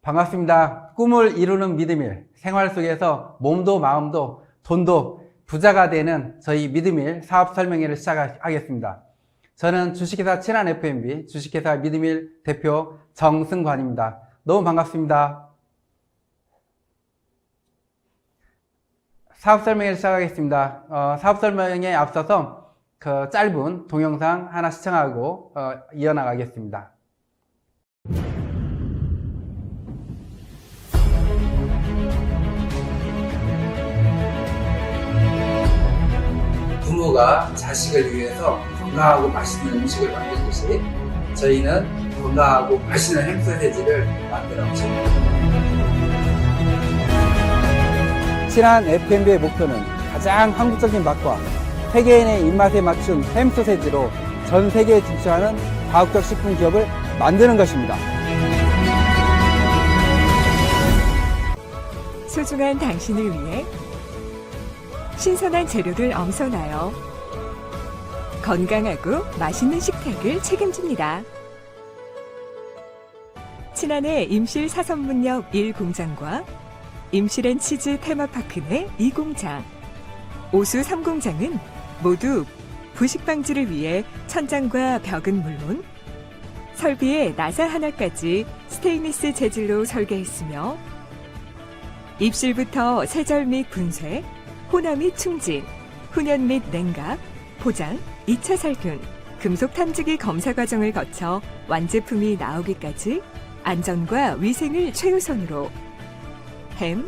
반갑습니다. 꿈을 이루는 믿음일, 생활 속에서 몸도 마음도 돈도 부자가 되는 저희 믿음일 사업 설명회를 시작하겠습니다. 저는 주식회사 친한 F&B 주식회사 믿음일 대표 정승관입니다. 너무 반갑습니다. 사업 설명회를 시작하겠습니다. 사업 설명회에 앞서서 그 짧은 동영상 하나 시청하고 이어나가겠습니다. 부모가 자식을 위해서 건강하고 맛있는 음식을 만들듯이 저희는 건강하고 맛있는 햄소세지를 만들어 봅니다. 친한 F&B의 목표는 가장 한국적인 맛과 세계인의 입맛에 맞춘 햄소세지로 전 세계에 진출하는 과학적 식품 기업을 만드는 것입니다. 소중한 당신을 위해 신선한 재료를 엄선하여 건강하고 맛있는 식탁을 책임집니다. 친한의 임실 사선문역 1공장과 임실앤치즈 테마파크 내 2공장, 오수 3공장은 모두 부식 방지를 위해 천장과 벽은 물론 설비의 나사 하나까지 스테인리스 재질로 설계했으며 입실부터 세절 및 분쇄, 혼화 및 충진, 훈연 및 냉각, 포장, 2차 살균, 금속 탐지기 검사 과정을 거쳐 완제품이 나오기까지 안전과 위생을 최우선으로 햄,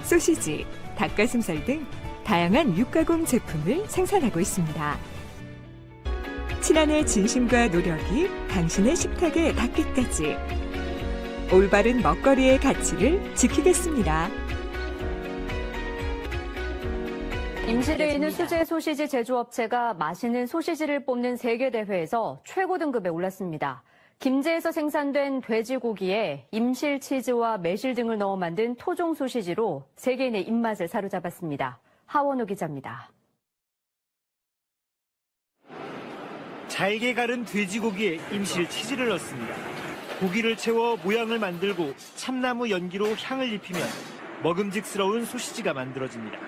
소시지, 닭가슴살 등 다양한 육가공 제품을 생산하고 있습니다. 친한의 진심과 노력이 당신의 식탁에 닿기까지 올바른 먹거리의 가치를 지키겠습니다. 임실에 있는 수제 소시지 제조업체가 맛있는 소시지를 뽑는 세계대회에서 최고 등급에 올랐습니다. 김제에서 생산된 돼지고기에 임실 치즈와 매실 등을 넣어 만든 토종 소시지로 세계인의 입맛을 사로잡았습니다. 하원호 기자입니다. 잘게 가른 돼지고기에 임실 치즈를 넣습니다. 고기를 채워 모양을 만들고 참나무 연기로 향을 입히면 먹음직스러운 소시지가 만들어집니다.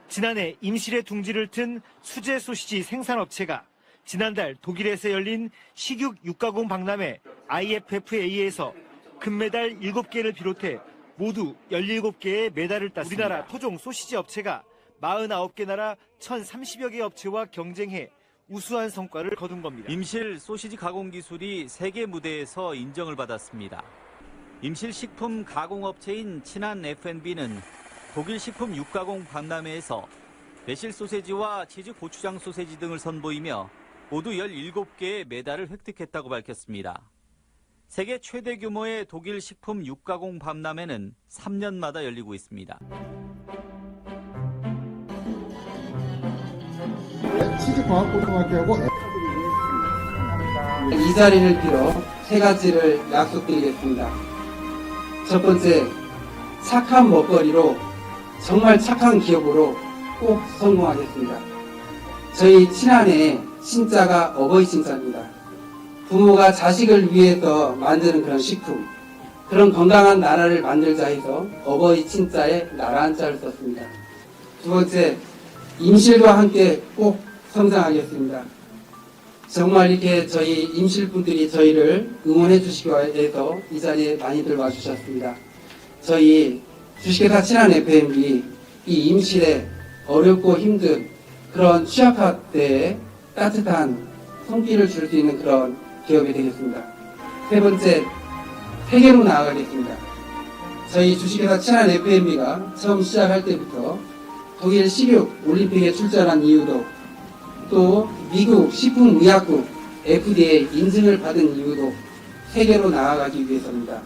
지난해 임실의 둥지를 튼 수제 소시지 생산업체가 지난달 독일에서 열린 식육 육가공 박람회 IFFA에서 금메달 7개를 비롯해 모두 17개의 메달을 땄습니다. 우리나라 토종 소시지 업체가 49개 나라 1,030여 개 업체와 경쟁해 우수한 성과를 거둔 겁니다. 임실 소시지 가공 기술이 세계 무대에서 인정을 받았습니다. 임실 식품 가공업체인 친한 F&B는 독일 식품 육가공 박람회에서 매실 소세지와 치즈 고추장 소세지 등을 선보이며 모두 17개의 메달을 획득했다고 밝혔습니다. 세계 최대 규모의 독일 식품 육가공 박람회는 3년마다 열리고 있습니다. 치즈과학고등학교하고 이 자리를 빌어 세 가지를 약속드리겠습니다. 첫 번째, 착한 먹거리로 정말 착한 기업으로 꼭 성공하겠습니다. 저희 친한의 신자가 어버이 신자입니다. 부모가 자식을 위해서 만드는 그런 식품, 그런 건강한 나라를 만들자 해서 어버이 친자에 나라 한자를 썼습니다. 두 번째, 임실과 함께 꼭 성장하겠습니다. 정말 이렇게 저희 임실분들이 저희를 응원해 주시기 위해서 이 자리에 많이들 와주셨습니다. 저희 주식회사 친한 F&B 이 임실에 어렵고 힘든 그런 취약한 때에 따뜻한 손길을 줄 수 있는 그런 기업이 되겠습니다. 세 번째, 세계로 나아가겠습니다. 저희 주식회사 친한 F&B가 처음 시작할 때부터 독일 식육 올림픽에 출전한 이유도 또 미국 식품의약국 FDA 인증을 받은 이유도 세계로 나아가기 위해서입니다.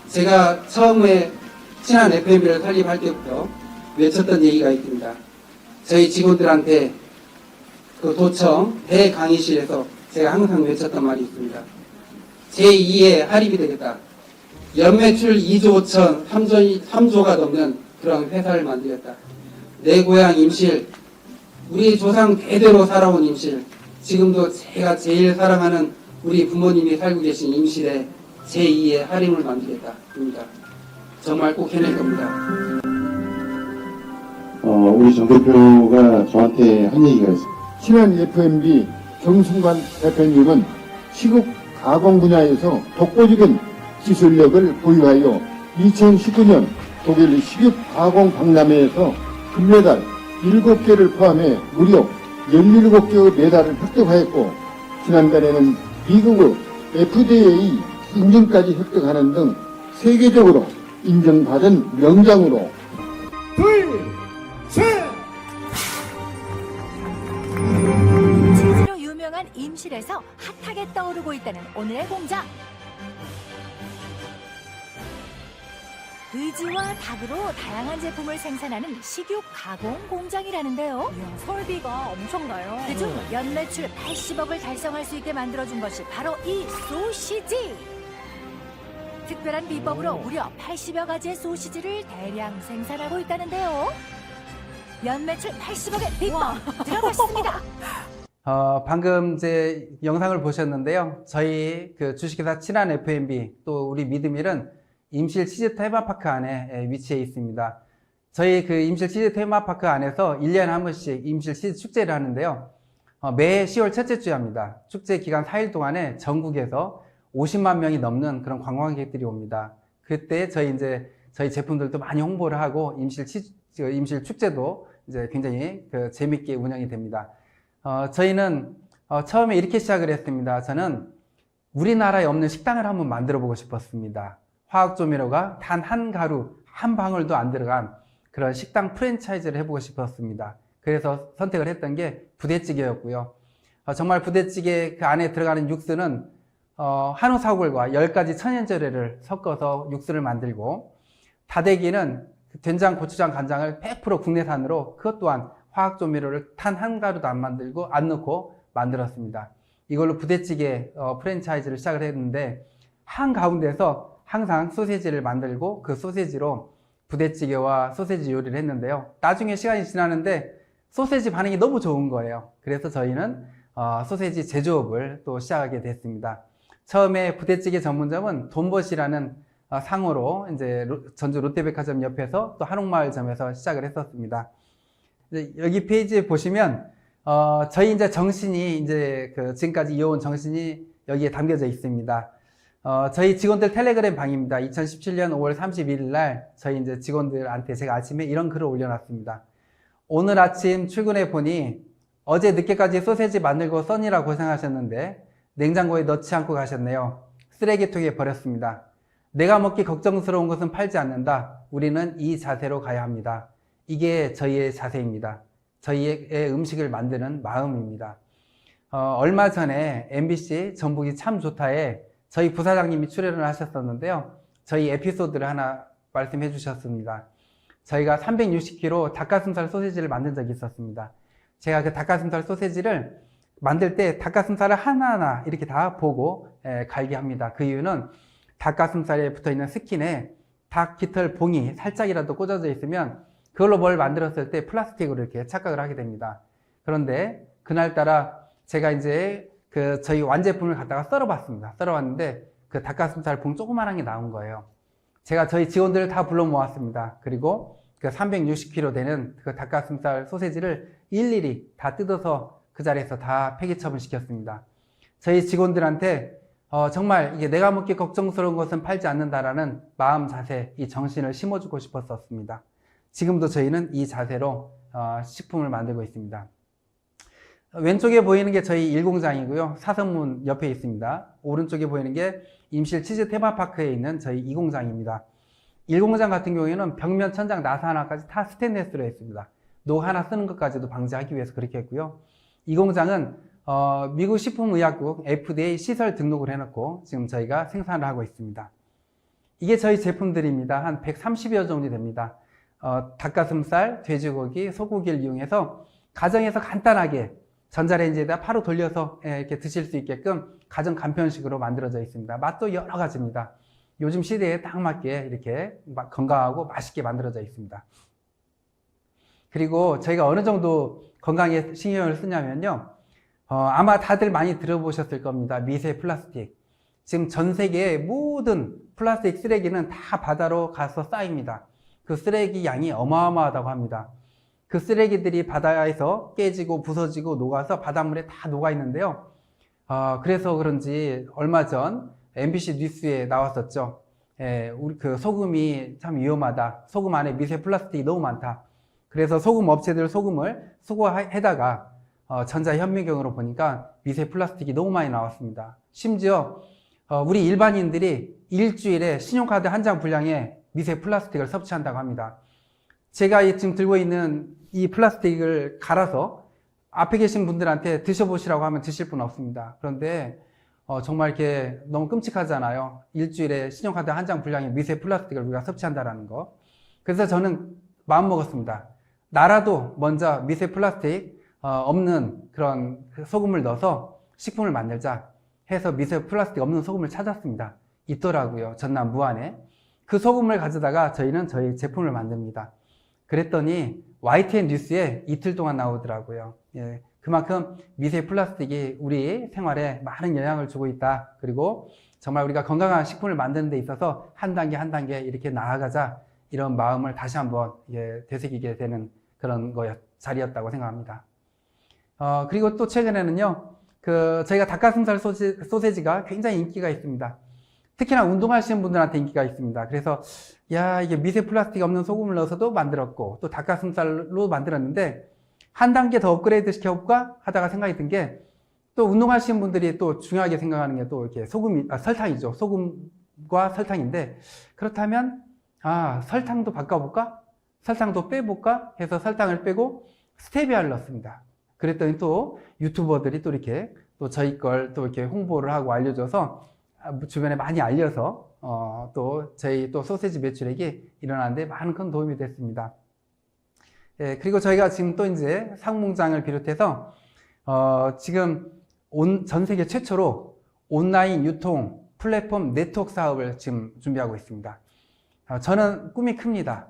제가 처음에 친한 F&B를 설립할 때부터 외쳤던 얘기가 있습니다. 저희 직원들한테 그 도청 대강의실에서 제가 항상 외쳤던 말이 있습니다. 제2의 할입이 되겠다. 연매출 2조 5천 3조가 넘는 그런 회사를 만들겠다. 내 고향 임실, 우리 조상 대대로 살아온 임실, 지금도 제가 제일 사랑하는 우리 부모님이 살고 계신 임실에 제2의 하림을 만들겠다입니다. 정말 꼭 해낼 겁니다. 우리 정 대표가 저한테 한 얘기가 있어요. 친한 F&B 정승관 대표님은 식육 가공 분야에서 독보적인 기술력을 보유하여 2019년 독일 식육 가공 박람회에서 금메달 7개를 포함해 무려 17개의 메달을 획득하였고, 지난달에는 미국의 FDA 인증까지 획득하는 등 세계적으로 인정받은 명장으로 치즈로 유명한 임실에서 핫하게 떠오르고 있다는 오늘의 공장. 의지와 닭으로 다양한 제품을 생산하는 식육 가공 공장이라는데요. 설비가 엄청나요. 그중 연매출 80억을 달성할 수 있게 만들어준 것이 바로 이 소시지. 특별한 비법으로 무려 80여 가지의 소시지를 대량 생산하고 있다는데요. 연매출 80억의 비법 들어봤습니다. 방금 이제 영상을 보셨는데요. 저희 그 주식회사 친한 F&B 또 우리 미드밀은 임실 치즈 테마파크 안에 위치해 있습니다. 저희 그 임실 치즈 테마파크 안에서 1년에 한 번씩 임실 치즈 축제를 하는데요. 매 10월 첫째 주에 합니다. 축제 기간 4일 동안에 전국에서 50만 명이 넘는 그런 관광객들이 옵니다. 그때 저희 제품들도 많이 홍보를 하고 임실 축제도 이제 굉장히 재밌게 운영이 됩니다. 저희는 처음에 이렇게 시작을 했습니다. 저는 우리나라에 없는 식당을 한번 만들어 보고 싶었습니다. 화학조미료가 단 한 가루, 한 방울도 안 들어간 그런 식당 프랜차이즈를 해보고 싶었습니다. 그래서 선택을 했던 게 부대찌개였고요. 정말 부대찌개 그 안에 들어가는 육수는 한우 사골과 10가지 천연재료를 섞어서 육수를 만들고, 다대기는 된장, 고추장, 간장을 100% 국내산으로 그것 또한 화학조미료를 단 한 가루도 안 넣고 만들었습니다. 이걸로 부대찌개 프랜차이즈를 시작을 했는데, 한가운데서 항상 소세지를 만들고 그 소세지로 부대찌개와 소세지 요리를 했는데요. 나중에 시간이 지나는데 소세지 반응이 너무 좋은 거예요. 그래서 저희는 소세지 제조업을 또 시작하게 됐습니다. 처음에 부대찌개 전문점은 돈벗이라는 상호로 이제 전주 롯데백화점 옆에서 또 한옥마을점에서 시작을 했었습니다. 여기 페이지에 보시면 저희 이제 정신이 지금까지 이어온 정신이 여기에 담겨져 있습니다. 저희 직원들 텔레그램 방입니다. 2017년 5월 31일 날 저희 이제 직원들한테 제가 아침에 이런 글을 올려놨습니다. 오늘 아침 출근해 보니 어제 늦게까지 소세지 만들고 써니라 고생하셨는데 냉장고에 넣지 않고 가셨네요. 쓰레기통에 버렸습니다. 내가 먹기 걱정스러운 것은 팔지 않는다. 우리는 이 자세로 가야 합니다. 이게 저희의 자세입니다. 저희의 음식을 만드는 마음입니다. 얼마 전에 MBC 전북이 참 좋다에 저희 부사장님이 출연을 하셨었는데요. 저희 에피소드를 하나 말씀해 주셨습니다. 저희가 360kg 닭가슴살 소세지를 만든 적이 있었습니다. 제가 그 닭가슴살 소세지를 만들 때 닭가슴살을 하나하나 이렇게 다 보고 갈게 합니다. 그 이유는 닭가슴살에 붙어있는 스킨에 닭 깃털 봉이 살짝이라도 꽂아져 있으면 그걸로 뭘 만들었을 때 플라스틱으로 이렇게 착각을 하게 됩니다. 그런데 그날따라 제가 이제 저희 완제품을 갖다가 썰어봤습니다. 썰어봤는데 그 닭가슴살 봉 조그만한 게 나온 거예요. 제가 저희 직원들을 다 불러 모았습니다. 그리고 그 360kg 되는 그 닭가슴살 소세지를 일일이 다 뜯어서 그 자리에서 다 폐기 처분시켰습니다. 저희 직원들한테 정말 이게 내가 먹기 걱정스러운 것은 팔지 않는다라는 마음 자세, 이 정신을 심어주고 싶었었습니다. 지금도 저희는 이 자세로 식품을 만들고 있습니다. 왼쪽에 보이는 게 저희 1공장이고요. 사선문 옆에 있습니다. 오른쪽에 보이는 게 임실 치즈 테마파크에 있는 저희 2공장입니다. 1공장 같은 경우에는 벽면, 천장, 나사 하나까지 다 스테인리스로 했습니다. 녹 하나 쓰는 것까지도 방지하기 위해서 그렇게 했고요. 2공장은 미국 식품의약국 FDA 시설 등록을 해놓고 지금 저희가 생산을 하고 있습니다. 이게 저희 제품들입니다. 한 130여 정도 됩니다. 닭가슴살, 돼지고기, 소고기를 이용해서 가정에서 간단하게 전자레인지에다 바로 돌려서 이렇게 드실 수 있게끔 가정 간편식으로 만들어져 있습니다. 맛도 여러 가지입니다. 요즘 시대에 딱 맞게 이렇게 건강하고 맛있게 만들어져 있습니다. 그리고 저희가 어느 정도 건강에 신경을 쓰냐면요. 아마 다들 많이 들어보셨을 겁니다. 미세 플라스틱. 지금 전 세계의 모든 플라스틱 쓰레기는 다 바다로 가서 쌓입니다. 그 쓰레기 양이 어마어마하다고 합니다. 그 쓰레기들이 바다에서 깨지고 부서지고 녹아서 바닷물에 다 녹아 있는데요. 그래서 그런지 얼마 전 MBC 뉴스에 나왔었죠. 우리 그 소금이 참 위험하다. 소금 안에 미세 플라스틱이 너무 많다. 그래서 소금 업체들 소금을 수거해다가 전자현미경으로 보니까 미세 플라스틱이 너무 많이 나왔습니다. 심지어 우리 일반인들이 일주일에 신용카드 한 장 분량의 미세 플라스틱을 섭취한다고 합니다. 제가 지금 들고 있는 이 플라스틱을 갈아서 앞에 계신 분들한테 드셔보시라고 하면 드실 분 없습니다. 그런데 정말 이렇게 너무 끔찍하잖아요. 일주일에 신용카드 한 장 분량의 미세 플라스틱을 우리가 섭취한다는 거. 그래서 저는 마음 먹었습니다. 나라도 먼저 미세 플라스틱 없는 그런 소금을 넣어서 식품을 만들자 해서 미세 플라스틱 없는 소금을 찾았습니다. 있더라고요. 전남 무안에. 그 소금을 가져다가 저희는 저희 제품을 만듭니다. 그랬더니 YTN 뉴스에 이틀 동안 나오더라고요. 예, 그만큼 미세 플라스틱이 우리 생활에 많은 영향을 주고 있다. 그리고 정말 우리가 건강한 식품을 만드는 데 있어서 한 단계 한 단계 이렇게 나아가자. 이런 마음을 다시 한번 되새기게 되는 그런 자리였다고 생각합니다. 그리고 또 최근에는요, 저희가 닭가슴살 소세지가 굉장히 인기가 있습니다. 특히나 운동하시는 분들한테 인기가 있습니다. 그래서, 이게 미세 플라스틱 없는 소금을 넣어서도 만들었고, 또 닭가슴살로 만들었는데, 한 단계 더 업그레이드 시켜볼까? 하다가 생각이 든 게, 또 운동하시는 분들이 또 중요하게 생각하는 게 또 이렇게 설탕이죠. 소금과 설탕인데, 그렇다면, 설탕도 바꿔볼까? 설탕도 빼볼까? 해서 설탕을 빼고 스테비아를 넣습니다. 그랬더니 또 유튜버들이 또 이렇게 또 저희 걸 또 이렇게 홍보를 하고 알려줘서 주변에 많이 알려서 또 저희 또 소세지 매출액이 일어나는데 많은 큰 도움이 됐습니다. 그리고 저희가 지금 또 이제 상무장을 비롯해서 지금 전 세계 최초로 온라인 유통 플랫폼 네트워크 사업을 지금 준비하고 있습니다. 저는 꿈이 큽니다.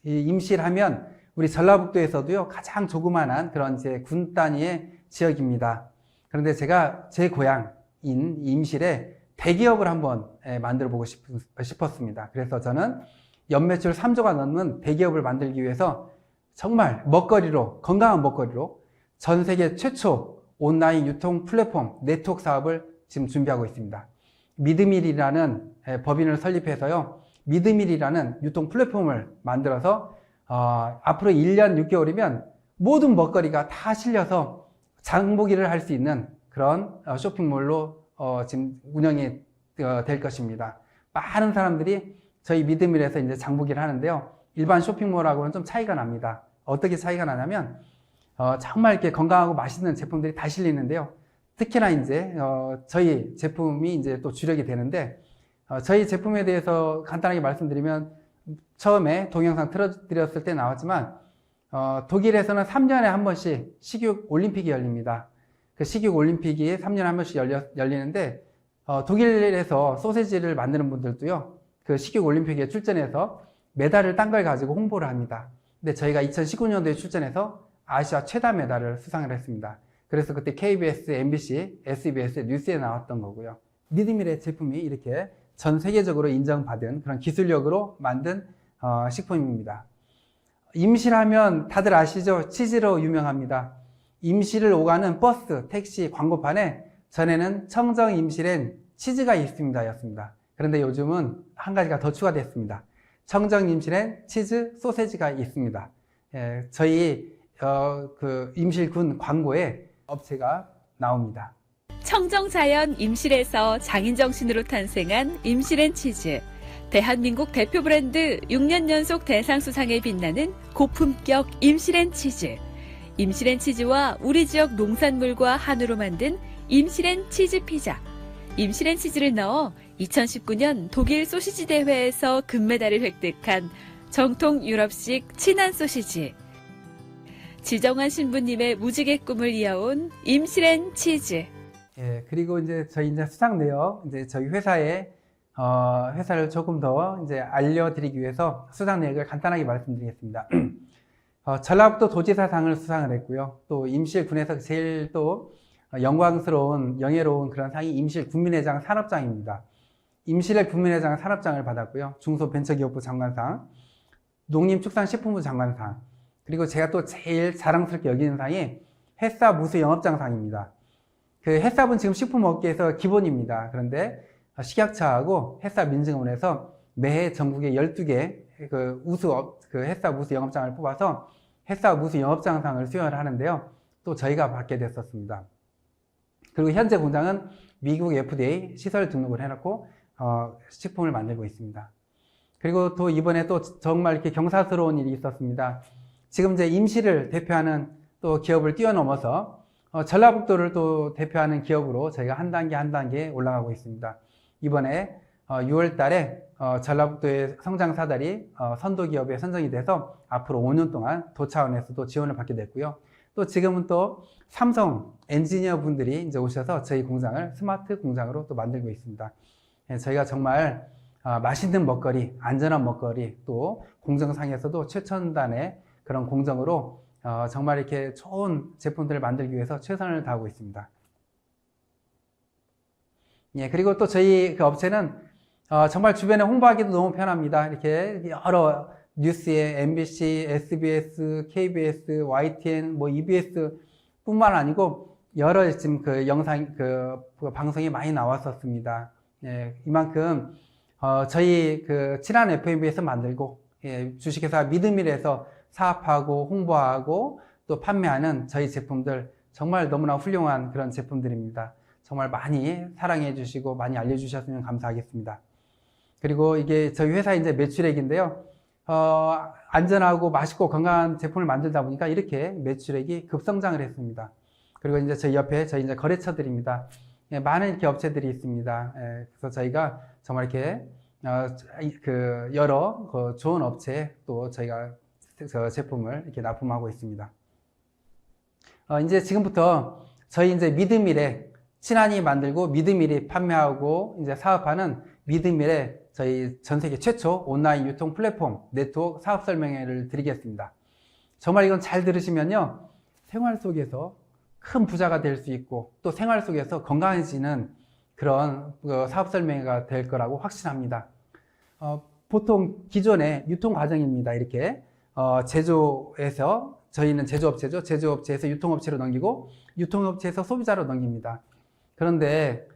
임실하면 우리 전라북도에서도요, 가장 조그만한 그런 군 단위의 지역입니다. 그런데 제가 제 고향인 임실에 대기업을 한번 만들어 보고 싶었습니다. 그래서 저는 연매출 3조가 넘는 대기업을 만들기 위해서 정말 건강한 먹거리로 전 세계 최초 온라인 유통 플랫폼 네트워크 사업을 지금 준비하고 있습니다. 미드밀이라는 법인을 설립해서요, 미드밀이라는 유통 플랫폼을 만들어서 앞으로 1년 6개월이면 모든 먹거리가 다 실려서 장보기를 할 수 있는 그런 쇼핑몰로 지금 운영이 될 것입니다. 많은 사람들이 저희 미드밀에서 이제 장보기를 하는데요. 일반 쇼핑몰하고는 좀 차이가 납니다. 어떻게 차이가 나냐면 정말 이렇게 건강하고 맛있는 제품들이 다 실리는데요. 특히나 이제 저희 제품이 이제 또 주력이 되는데 저희 제품에 대해서 간단하게 말씀드리면 처음에 동영상 틀어드렸을 때 나왔지만 독일에서는 3년에 한 번씩 식육 올림픽이 열립니다. 그 식육 올림픽이 3년에 한 번씩 열리는데 독일에서 소세지를 만드는 분들도요, 그 식육 올림픽에 출전해서 메달을 딴 걸 가지고 홍보를 합니다. 근데 저희가 2019년도에 출전해서 아시아 최다 메달을 수상을 했습니다. 그래서 그때 KBS, MBC, SBS 뉴스에 나왔던 거고요. 미드밀의 제품이 이렇게 전 세계적으로 인정받은 그런 기술력으로 만든 식품입니다. 임실하면 다들 아시죠? 치즈로 유명합니다. 임실을 오가는 버스, 택시, 광고판에 전에는 청정 임실엔 치즈가 있습니다 였습니다. 그런데 요즘은 한 가지가 더 추가됐습니다. 청정 임실엔 치즈 소세지가 있습니다. 저희 그 임실군 광고에 업체가 나옵니다. 청정자연 임실에서 장인정신으로 탄생한 임실앤치즈. 대한민국 대표 브랜드 6년 연속 대상수상에 빛나는 고품격 임실앤치즈. 임실앤치즈와 우리 지역 농산물과 한우로 만든 임실앤치즈 피자. 임실앤치즈를 넣어 2019년 독일 소시지 대회에서 금메달을 획득한 정통 유럽식 친한 소시지. 지정환 신부님의 무지개 꿈을 이어온 임실앤치즈. 그리고 이제 저희 수상 내역, 저희 회사를 조금 더 알려드리기 위해서 수상 내역을 간단하게 말씀드리겠습니다. 전라북도 도지사상을 수상을 했고요. 또 임실군에서 제일 또 영광스러운 영예로운 그런 상이 임실 군민회장 산업장입니다. 임실의 군민회장 산업장을 받았고요. 중소벤처기업부 장관상, 농림축산식품부 장관상, 그리고 제가 또 제일 자랑스럽게 여기는 상이 햇삽 우수 영업장상입니다. 그 햇삽은 지금 식품업계에서 기본입니다. 그런데 식약처하고 햇삽민증원에서 매해 전국에 12개 그 햇삽 우수 영업장을 뽑아서 햇삽 우수 영업장상을 수여를 하는데요. 또 저희가 받게 됐었습니다. 그리고 현재 공장은 미국 FDA 시설 등록을 해놓고 식품을 만들고 있습니다. 그리고 또 이번에 또 정말 이렇게 경사스러운 일이 있었습니다. 지금 이제 임실을 대표하는 또 기업을 뛰어넘어서 전라북도를 또 대표하는 기업으로 저희가 한 단계 올라가고 있습니다. 이번에 6월 달에 전라북도의 성장 사다리 선도 기업에 선정이 돼서 앞으로 5년 동안 도 차원에서도 지원을 받게 됐고요. 또 지금은 또 삼성 엔지니어 분들이 이제 오셔서 저희 공장을 스마트 공장으로 또 만들고 있습니다. 저희가 정말 맛있는 먹거리, 안전한 먹거리, 또 공정상에서도 최첨단의 그런 공정으로 정말 이렇게 좋은 제품들을 만들기 위해서 최선을 다하고 있습니다. 예, 그리고 또 저희 그 업체는 정말 주변에 홍보하기도 너무 편합니다. 이렇게 여러 뉴스에 MBC, SBS, KBS, YTN, EBS 뿐만 아니고 여러 지금 그 영상, 그 방송이 많이 나왔었습니다. 예, 이만큼 저희 그 친한 FMB에서 만들고 주식회사 믿음일에서 사업하고 홍보하고 또 판매하는 저희 제품들 정말 너무나 훌륭한 그런 제품들입니다. 정말 많이 사랑해 주시고 많이 알려주셨으면 감사하겠습니다. 그리고 이게 저희 회사의 이제 매출액인데요. 안전하고 맛있고 건강한 제품을 만들다 보니까 이렇게 매출액이 급성장을 했습니다. 그리고 이제 저희 옆에 저희 이제 거래처들입니다. 예, 많은 이렇게 업체들이 있습니다. 예, 그래서 저희가 정말 이렇게 여러 좋은 업체에 또 저희가 제품을 이렇게 납품하고 있습니다. 이제 지금부터 저희 이제 믿음일에 친한이 만들고 믿음일이 판매하고 이제 사업하는 믿음일에 저희 전 세계 최초 온라인 유통 플랫폼 네트워크 사업 설명회를 드리겠습니다. 정말 이건 잘 들으시면요. 생활 속에서 큰 부자가 될 수 있고 또 생활 속에서 건강해지는 그런 사업 설명회가 될 거라고 확신합니다. 보통 기존의 유통 과정입니다. 이렇게 제조에서 저희는 제조업체죠. 제조업체에서 유통업체로 넘기고 유통업체에서 소비자로 넘깁니다. 그런데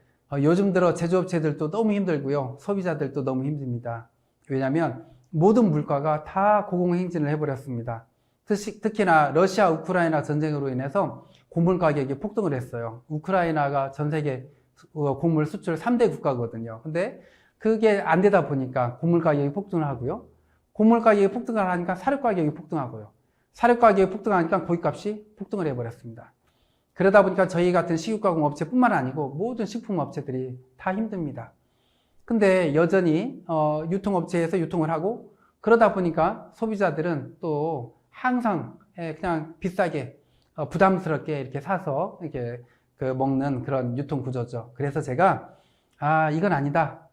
요즘 들어 제조업체들도 너무 힘들고요. 소비자들도 너무 힘듭니다. 왜냐하면 모든 물가가 다 고공행진을 해버렸습니다. 특히나 러시아 우크라이나 전쟁으로 인해서 곡물 가격이 폭등을 했어요. 우크라이나가 전 세계 곡물 수출 3대 국가거든요. 근데 그게 안 되다 보니까 곡물 가격이 폭등을 하고요. 곡물 가격이 폭등을 하니까 사료 가격이 폭등하고요. 사료 가격이 폭등하니까 고깃값이 폭등을 해버렸습니다. 그러다 보니까 저희 같은 식육가공 업체뿐만 아니고 모든 식품업체들이 다 힘듭니다. 근데 여전히 유통업체에서 유통을 하고 그러다 보니까 소비자들은 또 항상 그냥 비싸게 부담스럽게 이렇게 사서 이렇게 먹는 그런 유통 구조죠. 그래서 제가 이건 아니다.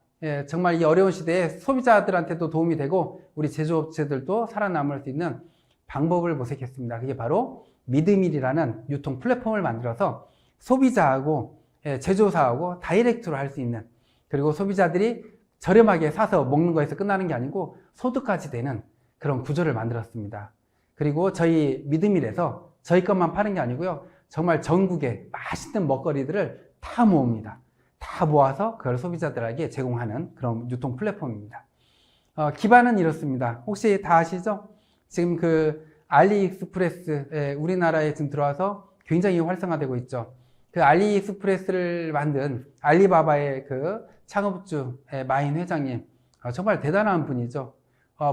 정말 이 어려운 시대에 소비자들한테도 도움이 되고 우리 제조업체들도 살아남을 수 있는 방법을 모색했습니다. 그게 바로 믿음일이라는 유통 플랫폼을 만들어서 소비자하고 제조사하고 다이렉트로 할 수 있는, 그리고 소비자들이 저렴하게 사서 먹는 거에서 끝나는 게 아니고 소득까지 되는 그런 구조를 만들었습니다. 그리고 저희 믿음일에서 저희 것만 파는 게 아니고요. 정말 전국에 맛있는 먹거리들을 다 모읍니다. 다 모아서 그걸 소비자들에게 제공하는 그런 유통 플랫폼입니다. 기반은 이렇습니다. 혹시 다 아시죠? 지금 그 알리익스프레스, 우리나라에 지금 들어와서 굉장히 활성화되고 있죠. 그 알리익스프레스를 만든 알리바바의 그 창업주 마인 회장님, 정말 대단한 분이죠.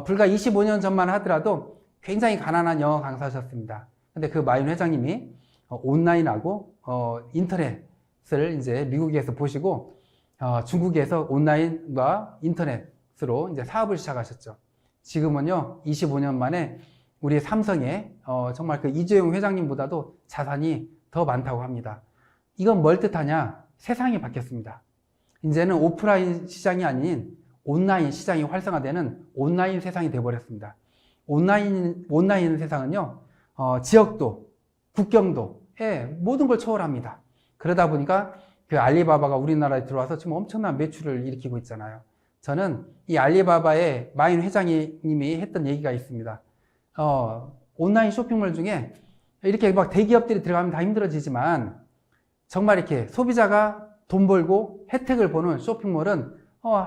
불과 25년 전만 하더라도 굉장히 가난한 영어 강사셨습니다. 근데 그 마인 회장님이 온라인하고 인터넷을 이제 미국에서 보시고 중국에서 온라인과 인터넷으로 이제 사업을 시작하셨죠. 지금은요 25년 만에 우리 삼성의 정말 그 이재용 회장님보다도 자산이 더 많다고 합니다. 이건 뭘 뜻하냐? 세상이 바뀌었습니다. 이제는 오프라인 시장이 아닌 온라인 시장이 활성화되는 온라인 세상이 되어버렸습니다. 온라인 세상은요 지역도 국경도 모든 걸 초월합니다. 그러다 보니까 그 알리바바가 우리나라에 들어와서 지금 엄청난 매출을 일으키고 있잖아요. 저는 이 알리바바의 마인 회장님이 했던 얘기가 있습니다. 온라인 쇼핑몰 중에 이렇게 막 대기업들이 들어가면 다 힘들어지지만 정말 이렇게 소비자가 돈 벌고 혜택을 보는 쇼핑몰은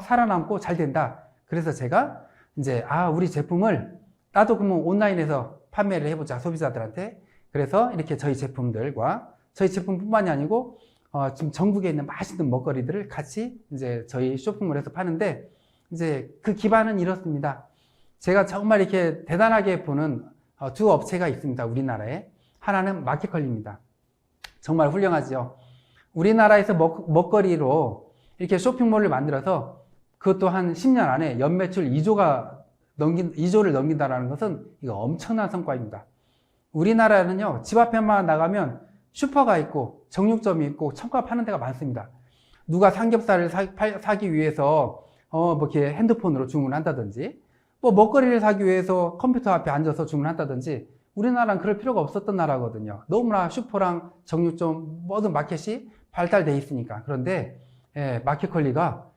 살아남고 잘 된다. 그래서 제가 이제 우리 제품을 나도 그러면 온라인에서 판매를 해보자, 소비자들한테. 그래서 이렇게 저희 제품들과 저희 제품뿐만이 아니고 지금 전국에 있는 맛있는 먹거리들을 같이 이제 저희 쇼핑몰에서 파는데, 이제 그 기반은 이렇습니다. 제가 정말 이렇게 대단하게 보는 두 업체가 있습니다, 우리나라에. 하나는 마켓컬리입니다. 정말 훌륭하죠. 우리나라에서 먹거리로 이렇게 쇼핑몰을 만들어서 그것도 한 10년 안에 연매출 2조를 넘긴다는 것은 이거 엄청난 성과입니다. 우리나라는요, 집 앞에만 나가면 슈퍼가 있고 정육점이 있고 청가 파는 데가 많습니다. 누가 삼겹살을 사기 위해서 뭐 이렇게 핸드폰으로 주문한다든지, 뭐 먹거리를 사기 위해서 컴퓨터 앞에 앉아서 주문한다든지, 우리나라는 그럴 필요가 없었던 나라거든요. 너무나 슈퍼랑 정육점 모든 마켓이 발달되어 있으니까. 그런데 마켓컬리가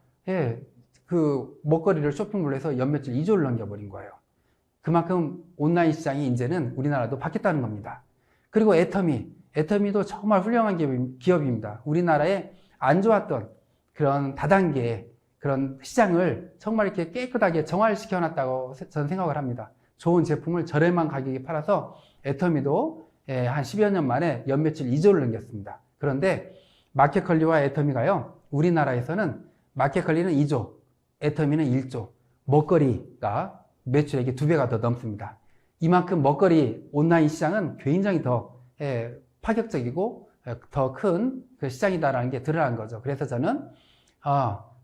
그 먹거리를 쇼핑몰에서 연매출 2조를 넘겨버린 거예요. 그만큼 온라인 시장이 이제는 우리나라도 바뀌었다는 겁니다. 그리고 애터미도 정말 훌륭한 기업입니다. 우리나라에 안 좋았던 그런 다단계 그런 시장을 정말 이렇게 깨끗하게 정화시켜 놨다고 저는 생각을 합니다. 좋은 제품을 저렴한 가격에 팔아서 애터미도 한 10여 년 만에 연매출 2조를 넘겼습니다. 그런데 마켓컬리와 애터미가요, 우리나라에서는 마켓컬리는 2조, 애터미는 1조, 먹거리가 매출액이 2배가 더 넘습니다. 이만큼 먹거리 온라인 시장은 굉장히 더 파격적이고 더 큰 그 시장이다라는 게 드러난 거죠. 그래서 저는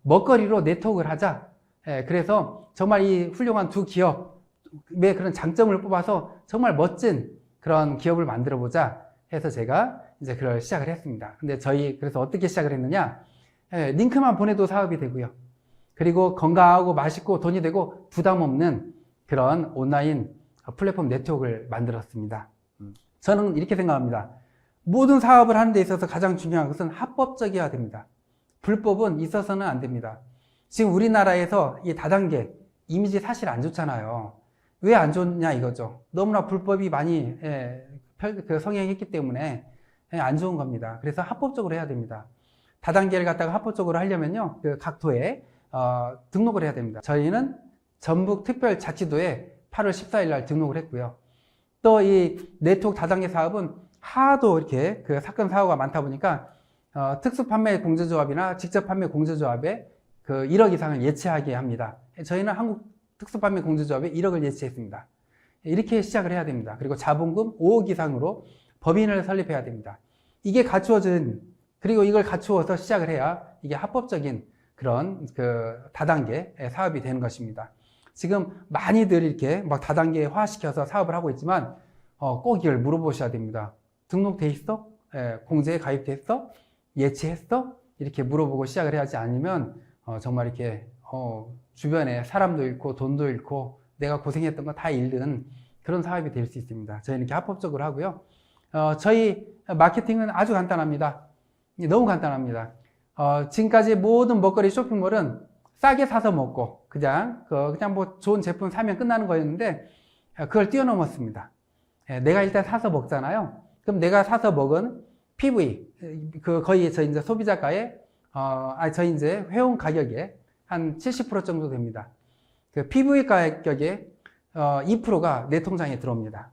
먹거리로 네트워크를 하자. 그래서 정말 이 훌륭한 두 기업의 그런 장점을 뽑아서 정말 멋진 그런 기업을 만들어 보자 해서 제가 이제 그걸 시작을 했습니다. 근데 그래서 어떻게 시작을 했느냐? 링크만 보내도 사업이 되고요. 그리고 건강하고 맛있고 돈이 되고 부담 없는 그런 온라인 플랫폼 네트워크를 만들었습니다. 저는 이렇게 생각합니다. 모든 사업을 하는 데 있어서 가장 중요한 것은 합법적이어야 됩니다. 불법은 있어서는 안 됩니다. 지금 우리나라에서 이 다단계 이미지 사실 안 좋잖아요. 왜 안 좋냐 이거죠. 너무나 불법이 많이 성행했기 때문에 안 좋은 겁니다. 그래서 합법적으로 해야 됩니다. 다단계를 갖다가 합법적으로 하려면요, 각 도에 등록을 해야 됩니다. 저희는 전북특별자치도에 8월 14일 날 등록을 했고요. 또 이 네트워크 다단계 사업은 하도 이렇게 그 사건 사고가 많다 보니까 특수판매공제조합이나 직접판매공제조합에 그 1억 이상을 예치하게 합니다. 저희는 한국특수판매공제조합에 1억을 예치했습니다. 이렇게 시작을 해야 됩니다. 그리고 자본금 5억 이상으로 법인을 설립해야 됩니다. 이게 그리고 이걸 갖추어서 시작을 해야 이게 합법적인 그런 그 다단계 사업이 되는 것입니다. 지금 많이들 이렇게 막 다단계화 시켜서 사업을 하고 있지만 꼭 이걸 물어보셔야 됩니다. 등록돼 있어? 공제에 가입돼 있어? 예치했어? 이렇게 물어보고 시작을 해야지, 아니면 정말 이렇게 주변에 사람도 잃고 돈도 잃고 내가 고생했던 거 다 잃는 그런 사업이 될 수 있습니다. 저희는 이렇게 합법적으로 하고요. 저희 마케팅은 아주 간단합니다. 너무 간단합니다. 지금까지 모든 먹거리 쇼핑몰은 싸게 사서 먹고 그냥 뭐 좋은 제품 사면 끝나는 거였는데 그걸 뛰어넘었습니다. 내가 일단 사서 먹잖아요. 그럼 내가 사서 먹은 PV, 거의 저희 이제 소비자가의, 저희 이제 회원 가격의 한 70% 정도 됩니다. 그 PV 가격의 2%가 내 통장에 들어옵니다.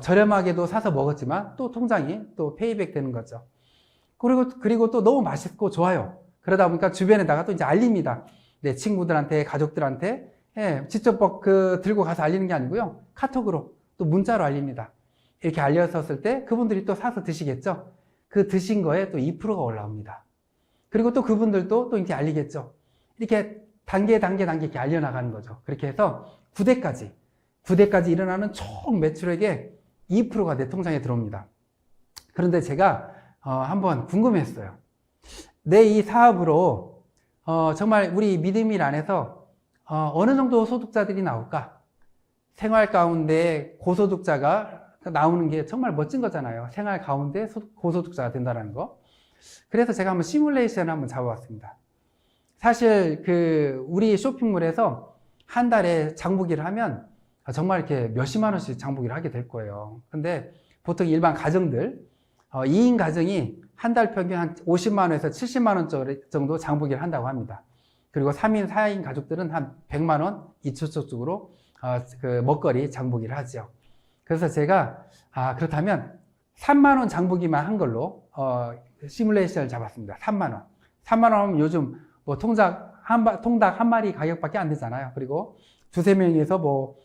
저렴하게도 사서 먹었지만 또 통장이 또 페이백 되는 거죠. 그리고 또 너무 맛있고 좋아요. 그러다 보니까 주변에다가 또 이제 알립니다. 내 친구들한테, 가족들한테, 직접 들고 가서 알리는 게 아니고요. 카톡으로 또 문자로 알립니다. 이렇게 알렸었을 때 그분들이 또 사서 드시겠죠. 그 드신 거에 또 2%가 올라옵니다. 그리고 또 그분들도 또 이렇게 알리겠죠. 이렇게 단계 이렇게 알려나가는 거죠. 그렇게 해서 9대까지 일어나는 총 매출액의 2%가 내 통장에 들어옵니다. 그런데 제가 한번 궁금했어요. 내 이 사업으로 정말 우리 믿음일 안에서 어느 정도 소득자들이 나올까? 생활 가운데 고소득자가 나오는 게 정말 멋진 거잖아요. 생활 가운데 고소득자가 된다는 거. 그래서 제가 한번 시뮬레이션을 한번 잡아봤습니다. 사실 우리 쇼핑몰에서 한 달에 장보기를 하면 정말 이렇게 몇십만 원씩 장보기를 하게 될 거예요. 근데 보통 일반 가정들, 2인 가정이 한 달 평균 한 50만 원에서 70만 원 정도 장보기를 한다고 합니다. 그리고 3인, 4인 가족들은 한 100만 원 이초적으로 먹거리 장보기를 하죠. 그래서 제가 그렇다면 3만 원 장보기만 한 걸로 시뮬레이션을 잡았습니다. 3만 원. 3만 원이면 요즘 뭐 통닭 한 마리 가격밖에 안 되잖아요. 그리고 두세 명이서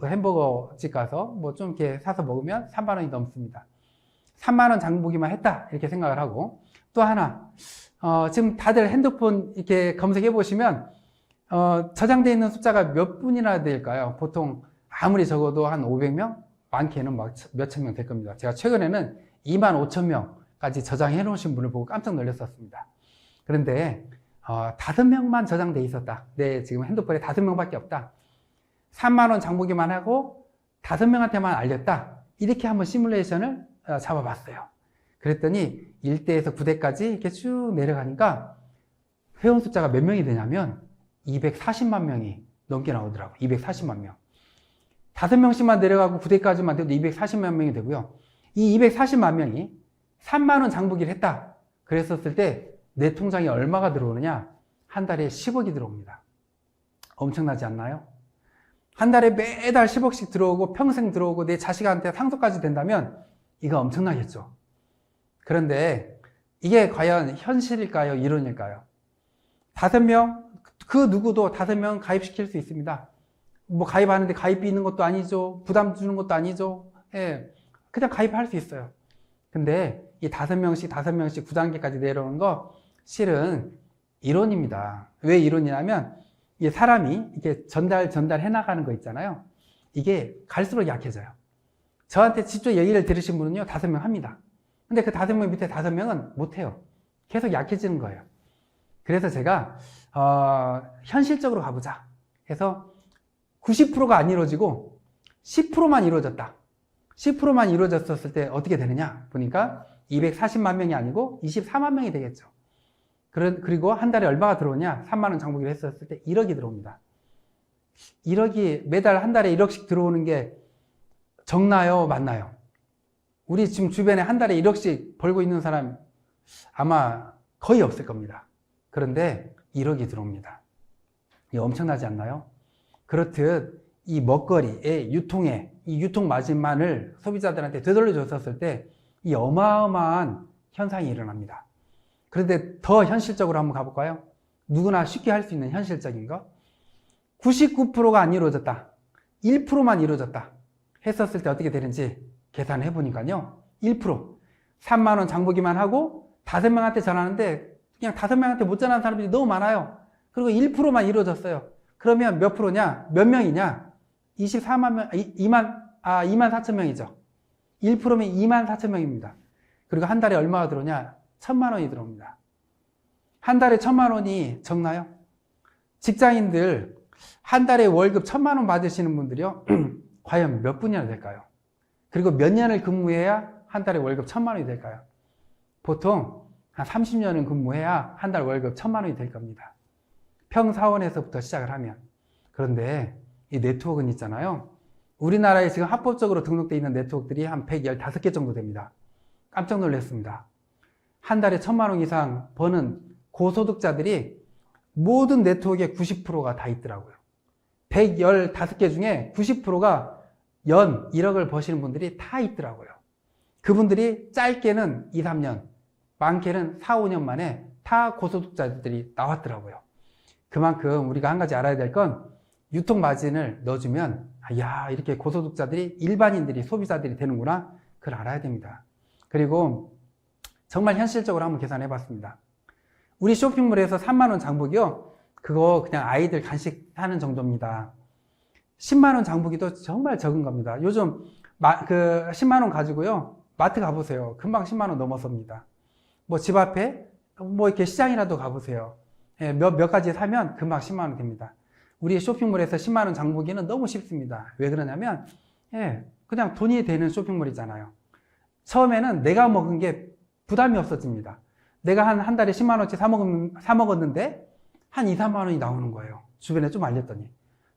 햄버거 집 가서 뭐 좀 이렇게 사서 먹으면 3만 원이 넘습니다. 3만 원 장보기만 했다 이렇게 생각을 하고, 또 하나 지금 다들 핸드폰 이렇게 검색해 보시면 저장되어 있는 숫자가 몇 분이나 될까요? 보통 아무리 적어도 한 500명, 많게는 막 몇천 명 될 겁니다. 제가 최근에는 2만 5천 명까지 저장해 놓으신 분을 보고 깜짝 놀랐었습니다. 그런데 5명만 저장돼 있었다. 내 지금 핸드폰에 5명밖에 없다. 3만 원 장보기만 하고 5명한테만 알렸다. 이렇게 한번 시뮬레이션을 잡아봤어요. 그랬더니 1대에서 9대까지 이렇게 쭉 내려가니까 회원 숫자가 몇 명이 되냐면 240만 명이 넘게 나오더라고요. 240만 명. 5명씩만 내려가고 9대까지만 돼도 240만 명이 되고요. 이 240만 명이 3만 원 장보기를 했다. 그랬었을 때 내 통장에 얼마가 들어오느냐? 한 달에 10억이 들어옵니다. 엄청나지 않나요? 한 달에 매달 10억씩 들어오고 평생 들어오고 내 자식한테 상속까지 된다면 이거 엄청나겠죠. 그런데 이게 과연 현실일까요? 이론일까요? 5명, 그 누구도 5명 가입시킬 수 있습니다. 뭐 가입하는데 가입비 있는 것도 아니죠. 부담 주는 것도 아니죠. 예, 그냥 가입할 수 있어요. 근데 이 5명씩 9단계까지 내려오는 거 실은 이론입니다. 왜 이론이냐면 이 사람이 이렇게 전달해 나가는 거 있잖아요. 이게 갈수록 약해져요. 저한테 직접 얘기를 들으신 분은요, 5명 합니다. 근데 그 5명 밑에 5명은 못해요. 계속 약해지는 거예요. 그래서 제가 현실적으로 가보자 해서 90%가 안 이루어지고 10%만 이루어졌다. 10%만 이루어졌을 때 어떻게 되느냐 보니까 240만 명이 아니고 24만 명이 되겠죠. 그리고 한 달에 얼마가 들어오냐? 3만 원 장보기를 했었을 때 1억이 들어옵니다. 1억이 매달 한 달에 1억씩 들어오는 게 적나요? 맞나요? 우리 지금 주변에 한 달에 1억씩 벌고 있는 사람 아마 거의 없을 겁니다. 그런데 1억이 들어옵니다. 이게 엄청나지 않나요? 그렇듯 이 먹거리의 이 유통 마진만을 소비자들한테 되돌려줬었을 때 이 어마어마한 현상이 일어납니다. 그런데 더 현실적으로 한번 가볼까요? 누구나 쉽게 할 수 있는 현실적인 거. 99%가 안 이루어졌다. 1%만 이루어졌다. 했었을 때 어떻게 되는지 계산해 보니까요. 1%. 3만 원 장보기만 하고 5명한테 전하는데 그냥 5명한테 못 전하는 사람들이 너무 많아요. 그리고 1%만 이루어졌어요. 그러면 몇 프로냐? 몇 명이냐? 24만 명, 2만 4천 명이죠. 1%면 2만 4천 명입니다. 그리고 한 달에 얼마가 들어오냐? 1,000만 원이 들어옵니다. 한 달에 1,000만 원이 적나요? 직장인들 한 달에 월급 1,000만 원 받으시는 분들이요. 과연 몇 분이나 될까요? 그리고 몇 년을 근무해야 한 달에 월급 1,000만 원이 될까요? 보통 한 30년은 근무해야 한 달 월급 1,000만 원이 될 겁니다. 평사원에서부터 시작을 하면. 그런데 이 네트워크는 있잖아요. 우리나라에 지금 합법적으로 등록되어 있는 네트워크들이 한 115개 정도 됩니다. 깜짝 놀랐습니다. 한 달에 1,000만 원 이상 버는 고소득자들이 모든 네트워크의 90%가 다 있더라고요. 115개 중에 90%가 연 1억을 버시는 분들이 다 있더라고요. 그분들이 짧게는 2, 3년, 많게는 4, 5년 만에 다 고소득자들이 나왔더라고요. 그만큼 우리가 한 가지 알아야 될 건 유통 마진을 넣어주면 야 이렇게 고소득자들이 일반인들이 소비자들이 되는구나 그걸 알아야 됩니다. 그리고 정말 현실적으로 한번 계산해 봤습니다. 우리 쇼핑몰에서 3만 원 장보기요. 그거 그냥 아이들 간식 하는 정도입니다. 10만 원 장보기도 정말 적은 겁니다. 요즘 10만 원 가지고요. 마트 가보세요. 금방 10만 원 넘어섭니다. 뭐 집 앞에 뭐 이렇게 시장이라도 가보세요. 예, 몇 가지 사면 금방 10만 원 됩니다. 우리 쇼핑몰에서 10만 원 장보기는 너무 쉽습니다. 왜 그러냐면 그냥 돈이 되는 쇼핑몰이잖아요. 처음에는 내가 먹은 게 부담이 없어집니다. 내가 한 달에 10만 원치 사 먹었는데 한 2, 3만 원이 나오는 거예요. 주변에 좀 알렸더니.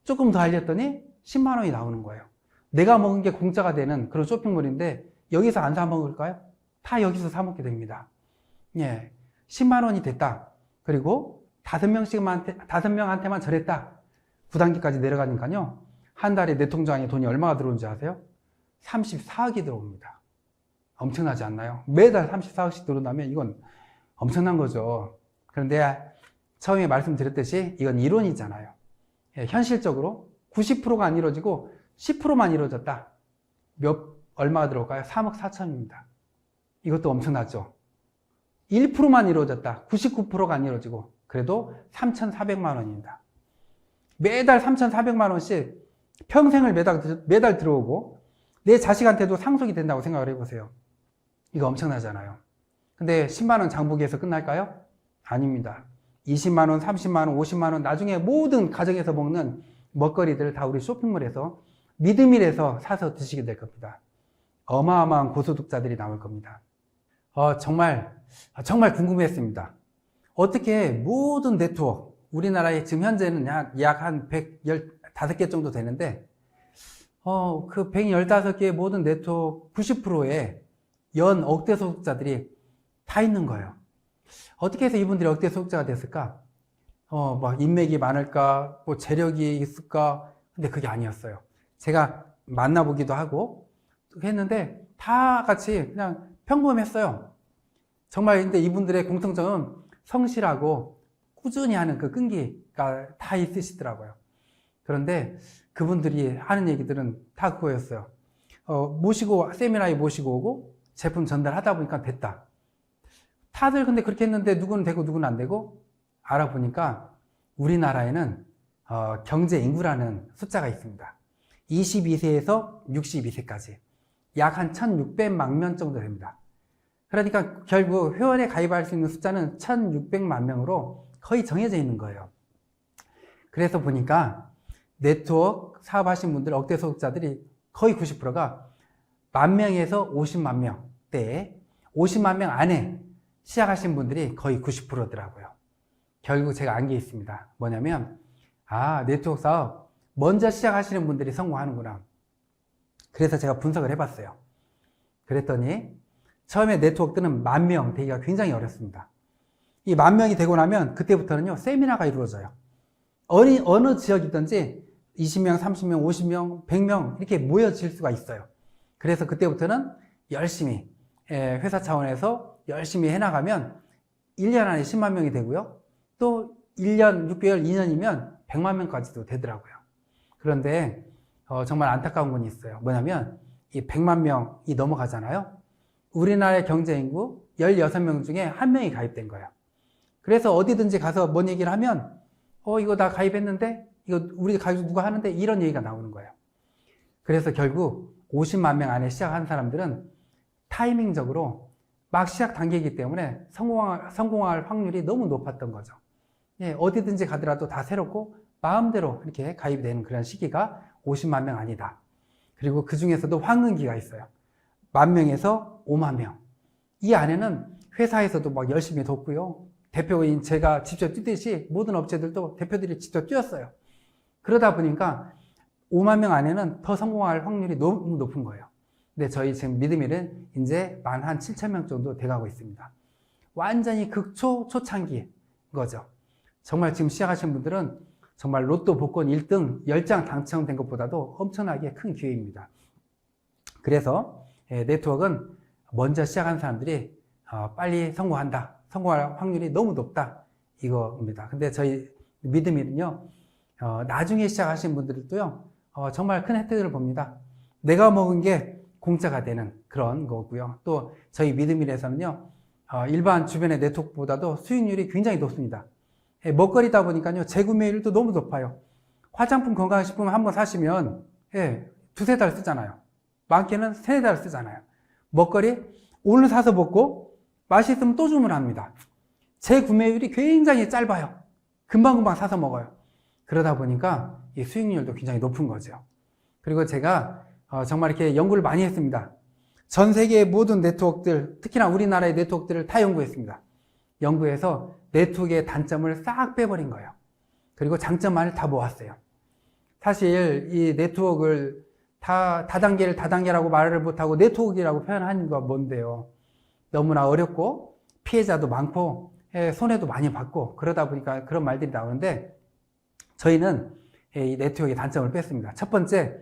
조금 더 알렸더니 10만 원이 나오는 거예요. 내가 먹은 게 공짜가 되는 그런 쇼핑몰인데 여기서 안 사 먹을까요? 다 여기서 사 먹게 됩니다. 예. 10만 원이 됐다. 그리고 5명한테만 저랬다. 9단계까지 내려가니까요. 한 달에 내 통장에 돈이 얼마가 들어오는지 아세요? 34억이 들어옵니다. 엄청나지 않나요? 매달 34억씩 들어온다면 이건 엄청난 거죠. 그런데 처음에 말씀드렸듯이 이건 이론이잖아요. 예, 현실적으로 90%가 안 이루어지고 10%만 이루어졌다. 얼마가 들어올까요? 3억 4천입니다. 이것도 엄청나죠. 1%만 이루어졌다. 99%가 안 이루어지고 그래도 3,400만 원입니다. 매달 3,400만 원씩 평생을 매달 들어오고 내 자식한테도 상속이 된다고 생각을 해보세요. 이거 엄청나잖아요. 근데 10만 원 장보기에서 끝날까요? 아닙니다. 20만 원, 30만 원, 50만 원 나중에 모든 가정에서 먹는 먹거리들 다 우리 쇼핑몰에서 믿음일에서 사서 드시게 될 겁니다. 어마어마한 고소득자들이 나올 겁니다. 정말 궁금했습니다. 어떻게 모든 네트워크, 우리나라에 지금 현재는 약 한 115개 정도 되는데, 그 115개의 모든 네트워크 90%의 연 억대 소득자들이 다 있는 거예요. 어떻게 해서 이분들이 억대 소득자가 됐을까? 막 인맥이 많을까? 뭐 재력이 있을까? 근데 그게 아니었어요. 제가 만나보기도 하고 했는데 다 같이 그냥 평범했어요. 정말 근데 이분들의 공통점은 성실하고 꾸준히 하는 그 끈기가 다 있으시더라고요. 그런데 그분들이 하는 얘기들은 다 그거였어요. 세미나에 모시고 오고 제품 전달하다 보니까 됐다. 다들 근데 그렇게 했는데 누구는 되고 누구는 안 되고 알아보니까 우리나라에는 경제 인구라는 숫자가 있습니다. 22세에서 62세까지 약 한 1,600만 명 정도 됩니다. 그러니까 결국 회원에 가입할 수 있는 숫자는 1,600만 명으로 거의 정해져 있는 거예요. 그래서 보니까 네트워크 사업하신 분들 억대 소득자들이 거의 90%가 10,000명에서 50만 명대에 50만 명 안에 시작하신 분들이 거의 90%더라고요. 결국 제가 안 게 있습니다. 뭐냐면 네트워크 사업 먼저 시작하시는 분들이 성공하는구나. 그래서 제가 분석을 해봤어요. 그랬더니 처음에 네트워크들은 10,000명 되기가 굉장히 어렵습니다. 이 10,000명이 되고 나면 그때부터는요 세미나가 이루어져요. 어느 지역이든지 20명, 30명, 50명, 100명 이렇게 모여질 수가 있어요. 그래서 그때부터는 열심히 회사 차원에서 열심히 해나가면 1년 안에 10만 명이 되고요. 또 1년, 6개월, 2년이면 100만 명까지도 되더라고요. 그런데 정말 안타까운 건 있어요. 뭐냐면 이 100만 명이 넘어가잖아요. 우리나라의 경제인구 16명 중에 1명이 가입된 거예요. 그래서 어디든지 가서 뭔 얘기를 하면 이거 나 가입했는데 이거 우리 가입 누가 하는데 이런 얘기가 나오는 거예요. 그래서 결국 50만 명 안에 시작한 사람들은 타이밍적으로 막 시작 단계이기 때문에 성공할 확률이 너무 높았던 거죠. 예, 어디든지 가더라도 다 새롭고 마음대로 이렇게 가입이 되는 그런 시기가 50만 명 아니다. 그리고 그 중에서도 황금기가 있어요. 10,000명에서 5만 명. 이 안에는 회사에서도 막 열심히 돕고요. 대표인 제가 직접 뛰듯이 모든 업체들도 대표들이 직접 뛰었어요. 그러다 보니까 5만 명 안에는 더 성공할 확률이 너무 높은 거예요. 근데 저희 지금 믿음일은 이제 만 한 7,000명 정도 돼가고 있습니다. 완전히 초창기인 거죠. 정말 지금 시작하신 분들은 정말 로또 복권 1등 10장 당첨된 것보다도 엄청나게 큰 기회입니다. 그래서 네트워크는 먼저 시작한 사람들이 빨리 성공한다. 성공할 확률이 너무 높다. 이거입니다. 근데 저희 믿음일은요, 나중에 시작하신 분들도요, 정말 큰 혜택을 봅니다. 내가 먹은 게 공짜가 되는 그런 거고요. 또 저희 믿음일에서는요, 일반 주변의 네트워크보다도 수익률이 굉장히 높습니다. 먹거리다 보니까요, 재구매율도 너무 높아요. 화장품 건강식품 한번 사시면, 두세 달 쓰잖아요. 많게는 세네 달 쓰잖아요. 먹거리, 오늘 사서 먹고, 맛있으면 또 주문합니다. 재구매율이 굉장히 짧아요. 금방금방 사서 먹어요. 그러다 보니까 이 수익률도 굉장히 높은 거죠. 그리고 제가 정말 이렇게 연구를 많이 했습니다. 전 세계의 모든 네트워크들, 특히나 우리나라의 네트워크들을 다 연구했습니다. 연구해서 네트워크의 단점을 싹 빼버린 거예요. 그리고 장점만을 다 모았어요. 사실 이 네트워크를 다단계를 다단계라고 말을 못하고 네트워크라고 표현하는 건 뭔데요? 너무나 어렵고 피해자도 많고 손해도 많이 받고 그러다 보니까 그런 말들이 나오는데 저희는 이 네트워크의 단점을 뺐습니다. 첫 번째,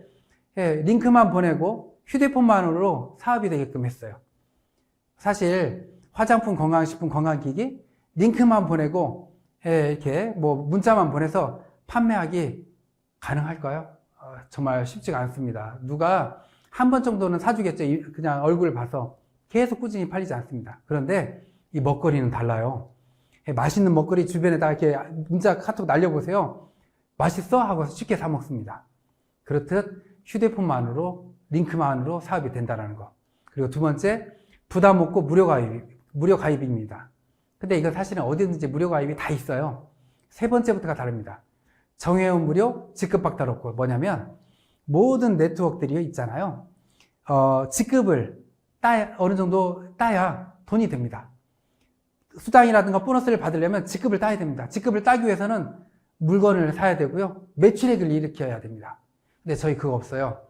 링크만 보내고 휴대폰만으로 사업이 되게끔 했어요. 사실 화장품, 건강식품, 건강기기 링크만 보내고 이렇게 뭐 문자만 보내서 판매하기 가능할까요? 정말 쉽지가 않습니다. 누가 한 번 정도는 사주겠죠. 그냥 얼굴을 봐서 계속 꾸준히 팔리지 않습니다. 그런데 이 먹거리는 달라요. 맛있는 먹거리 주변에다 이렇게 문자 카톡 날려보세요. 맛있어? 하고 쉽게 사 먹습니다. 그렇듯 휴대폰만으로 링크만으로 사업이 된다는 거. 그리고 두 번째, 부담 없고 무료 가입입니다. 근데 이건 사실은 어디든지 무료 가입이 다 있어요. 세 번째부터가 다릅니다. 정회원 무료, 직급 박탈 없고. 뭐냐면 모든 네트워크들이 있잖아요. 직급을 어느 정도 따야 돈이 됩니다. 수당이라든가 보너스를 받으려면 직급을 따야 됩니다. 직급을 따기 위해서는 물건을 사야 되고요. 매출액을 일으켜야 됩니다. 근데 저희 그거 없어요.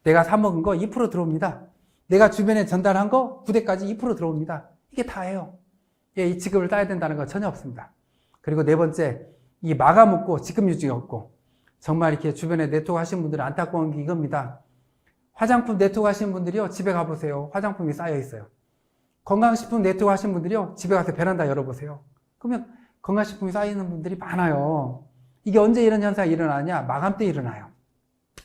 내가 사 먹은 거 2% 들어옵니다. 내가 주변에 전달한 거 부대까지 2% 들어옵니다. 이게 다예요. 이 직급을 따야 된다는 거 전혀 없습니다. 그리고 네 번째, 이 마감 없고 직급 유지가 없고 정말 이렇게 주변에 네트워크 하시는 분들은 안타까운 게 이겁니다. 화장품 네트워크 하시는 분들이요. 집에 가보세요. 화장품이 쌓여 있어요. 건강식품 네트워크 하시는 분들이요. 집에 가서 베란다 열어보세요. 그러면 건강식품이 쌓이는 분들이 많아요. 이게 언제 이런 현상이 일어나냐? 마감 때 일어나요.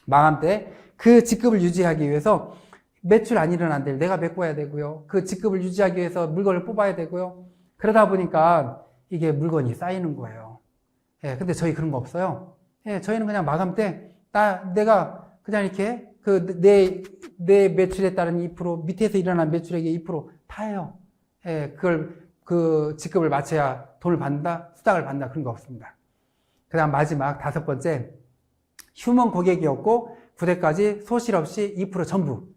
마감 때 그 직급을 유지하기 위해서 매출 안 일어난 데를 내가 메꿔야 되고요. 그 직급을 유지하기 위해서 물건을 뽑아야 되고요. 그러다 보니까 이게 물건이 쌓이는 거예요. 근데 저희 그런 거 없어요. 저희는 그냥 마감 때 내가 그냥 이렇게 내 매출에 따른 2% 밑에서 일어난 매출액의 2% 다예요. 그걸 그 직급을 맞춰야 돈을 받는다, 수당을 받는다 그런 거 없습니다. 그다음 마지막 다섯 번째, 휴먼 고객이 없고 부대까지 소실 없이 2% 전부.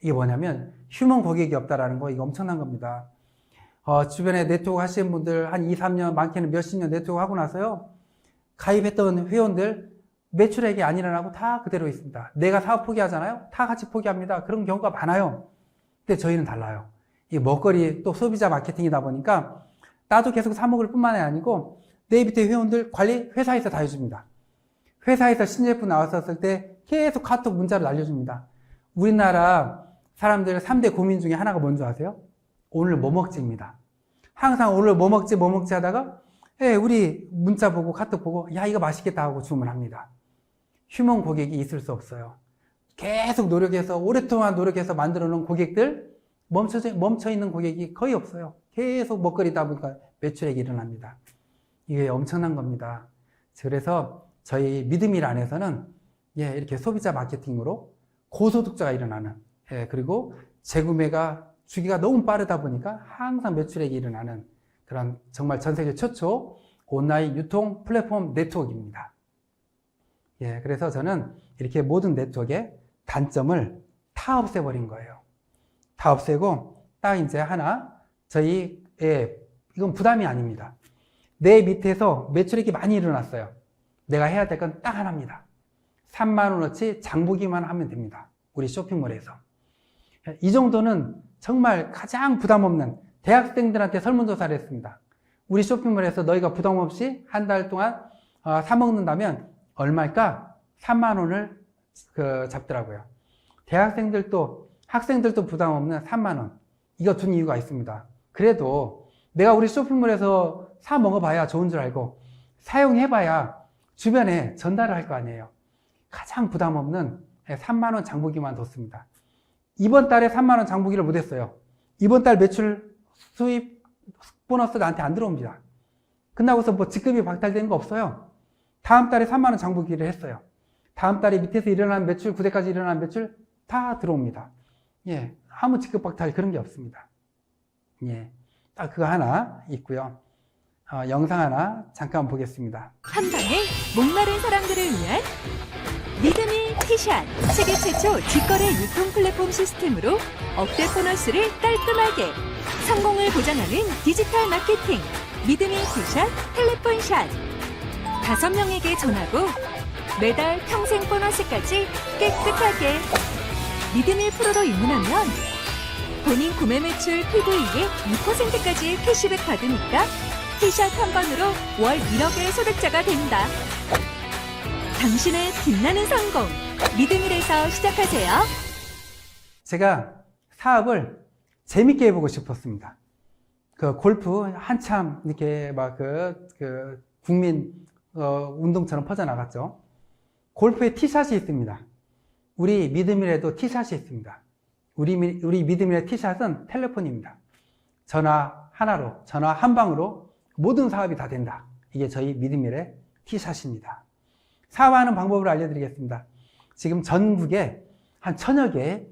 이게 뭐냐면 휴먼 고객이 없다라는 거 이거 엄청난 겁니다. 주변에 네트워크 하시는 분들 한 2, 3년 많게는 몇십 년 네트워크 하고 나서요. 가입했던 회원들 매출액이 안 일어나고 다 그대로 있습니다. 내가 사업 포기하잖아요. 다 같이 포기합니다. 그런 경우가 많아요. 근데 저희는 달라요. 이 먹거리 또 소비자 마케팅이다 보니까 나도 계속 사 먹을 뿐만이 아니고 내 밑에 회원들 관리 회사에서 다 해줍니다. 회사에서 신제품 나왔었을 때 계속 카톡 문자를 날려줍니다. 우리나라 사람들 3대 고민 중에 하나가 뭔지 아세요? 오늘 뭐 먹지입니다. 항상 오늘 뭐 먹지 하다가 우리 문자 보고 카톡 보고 야 이거 맛있겠다 하고 주문합니다. 휴먼 고객이 있을 수 없어요. 계속 노력해서 오랫동안 노력해서 만들어 놓은 고객들 멈춰 있는 고객이 거의 없어요. 계속 먹거리다 보니까 매출액이 일어납니다. 이게 엄청난 겁니다. 그래서 저희 믿음일 안에서는 이렇게 소비자 마케팅으로 고소득자가 일어나는 그리고 재구매가 주기가 너무 빠르다 보니까 항상 매출액이 일어나는 그런 정말 전 세계 최초 온라인 유통 플랫폼 네트워크입니다. 그래서 저는 이렇게 모든 네트워크의 단점을 다 없애버린 거예요. 다 없애고 딱 이제 하나 이건 부담이 아닙니다. 내 밑에서 매출액이 많이 일어났어요. 내가 해야 될 건 딱 하나입니다. 3만 원어치 장보기만 하면 됩니다. 우리 쇼핑몰에서. 이 정도는 정말 가장 부담 없는 대학생들한테 설문조사를 했습니다. 우리 쇼핑몰에서 너희가 부담 없이 한 달 동안 사 먹는다면 얼마일까? 3만 원을 잡더라고요. 학생들도 부담 없는 3만 원. 이거 둔 이유가 있습니다. 그래도 내가 우리 쇼핑몰에서 사 먹어봐야 좋은 줄 알고 사용해봐야 주변에 전달을 할 거 아니에요. 가장 부담 없는 3만 원 장보기만 뒀습니다. 이번 달에 3만 원 장보기를 못했어요. 이번 달 매출 수입 보너스 나한테 안 들어옵니다. 끝나고서 뭐 직급이 박탈되는 거 없어요. 다음 달에 3만 원 장보기를 했어요. 다음 달에 밑에서 일어난 매출, 구대까지 일어난 매출 다 들어옵니다. 아무 직급 박탈 그런 게 없습니다. 딱 그거 하나 있고요. 영상 하나 잠깐 보겠습니다. 한 방에 목마른 사람들을 위한 믿음이 티샷, 세계 최초 직거래 유통 플랫폼 시스템으로 억대 보너스를 깔끔하게 성공을 보장하는 디지털 마케팅 믿음의 티샷, 텔레폰 샷. 5명에게 전하고 매달 평생 보너스까지 깨끗하게. 믿음의 프로로 입문하면 본인 구매 매출 PV의 2%까지 캐시백 받으니까 티샷 한 번으로 월 1억의 소득자가 된다. 당신의 빛나는 성공, 믿음일에서 시작하세요. 제가 사업을 재밌게 해보고 싶었습니다. 그 골프 한참 이렇게 막 국민 운동처럼 퍼져나갔죠. 골프에 티샷이 있습니다. 우리 믿음일에도 티샷이 있습니다. 우리 믿음일의 티샷은 텔레폰입니다. 전화 하나로, 전화 한 방으로 모든 사업이 다 된다. 이게 저희 믿음일의 티샷입니다. 사업하는 방법을 알려드리겠습니다. 지금 전국에 한 1000여 개의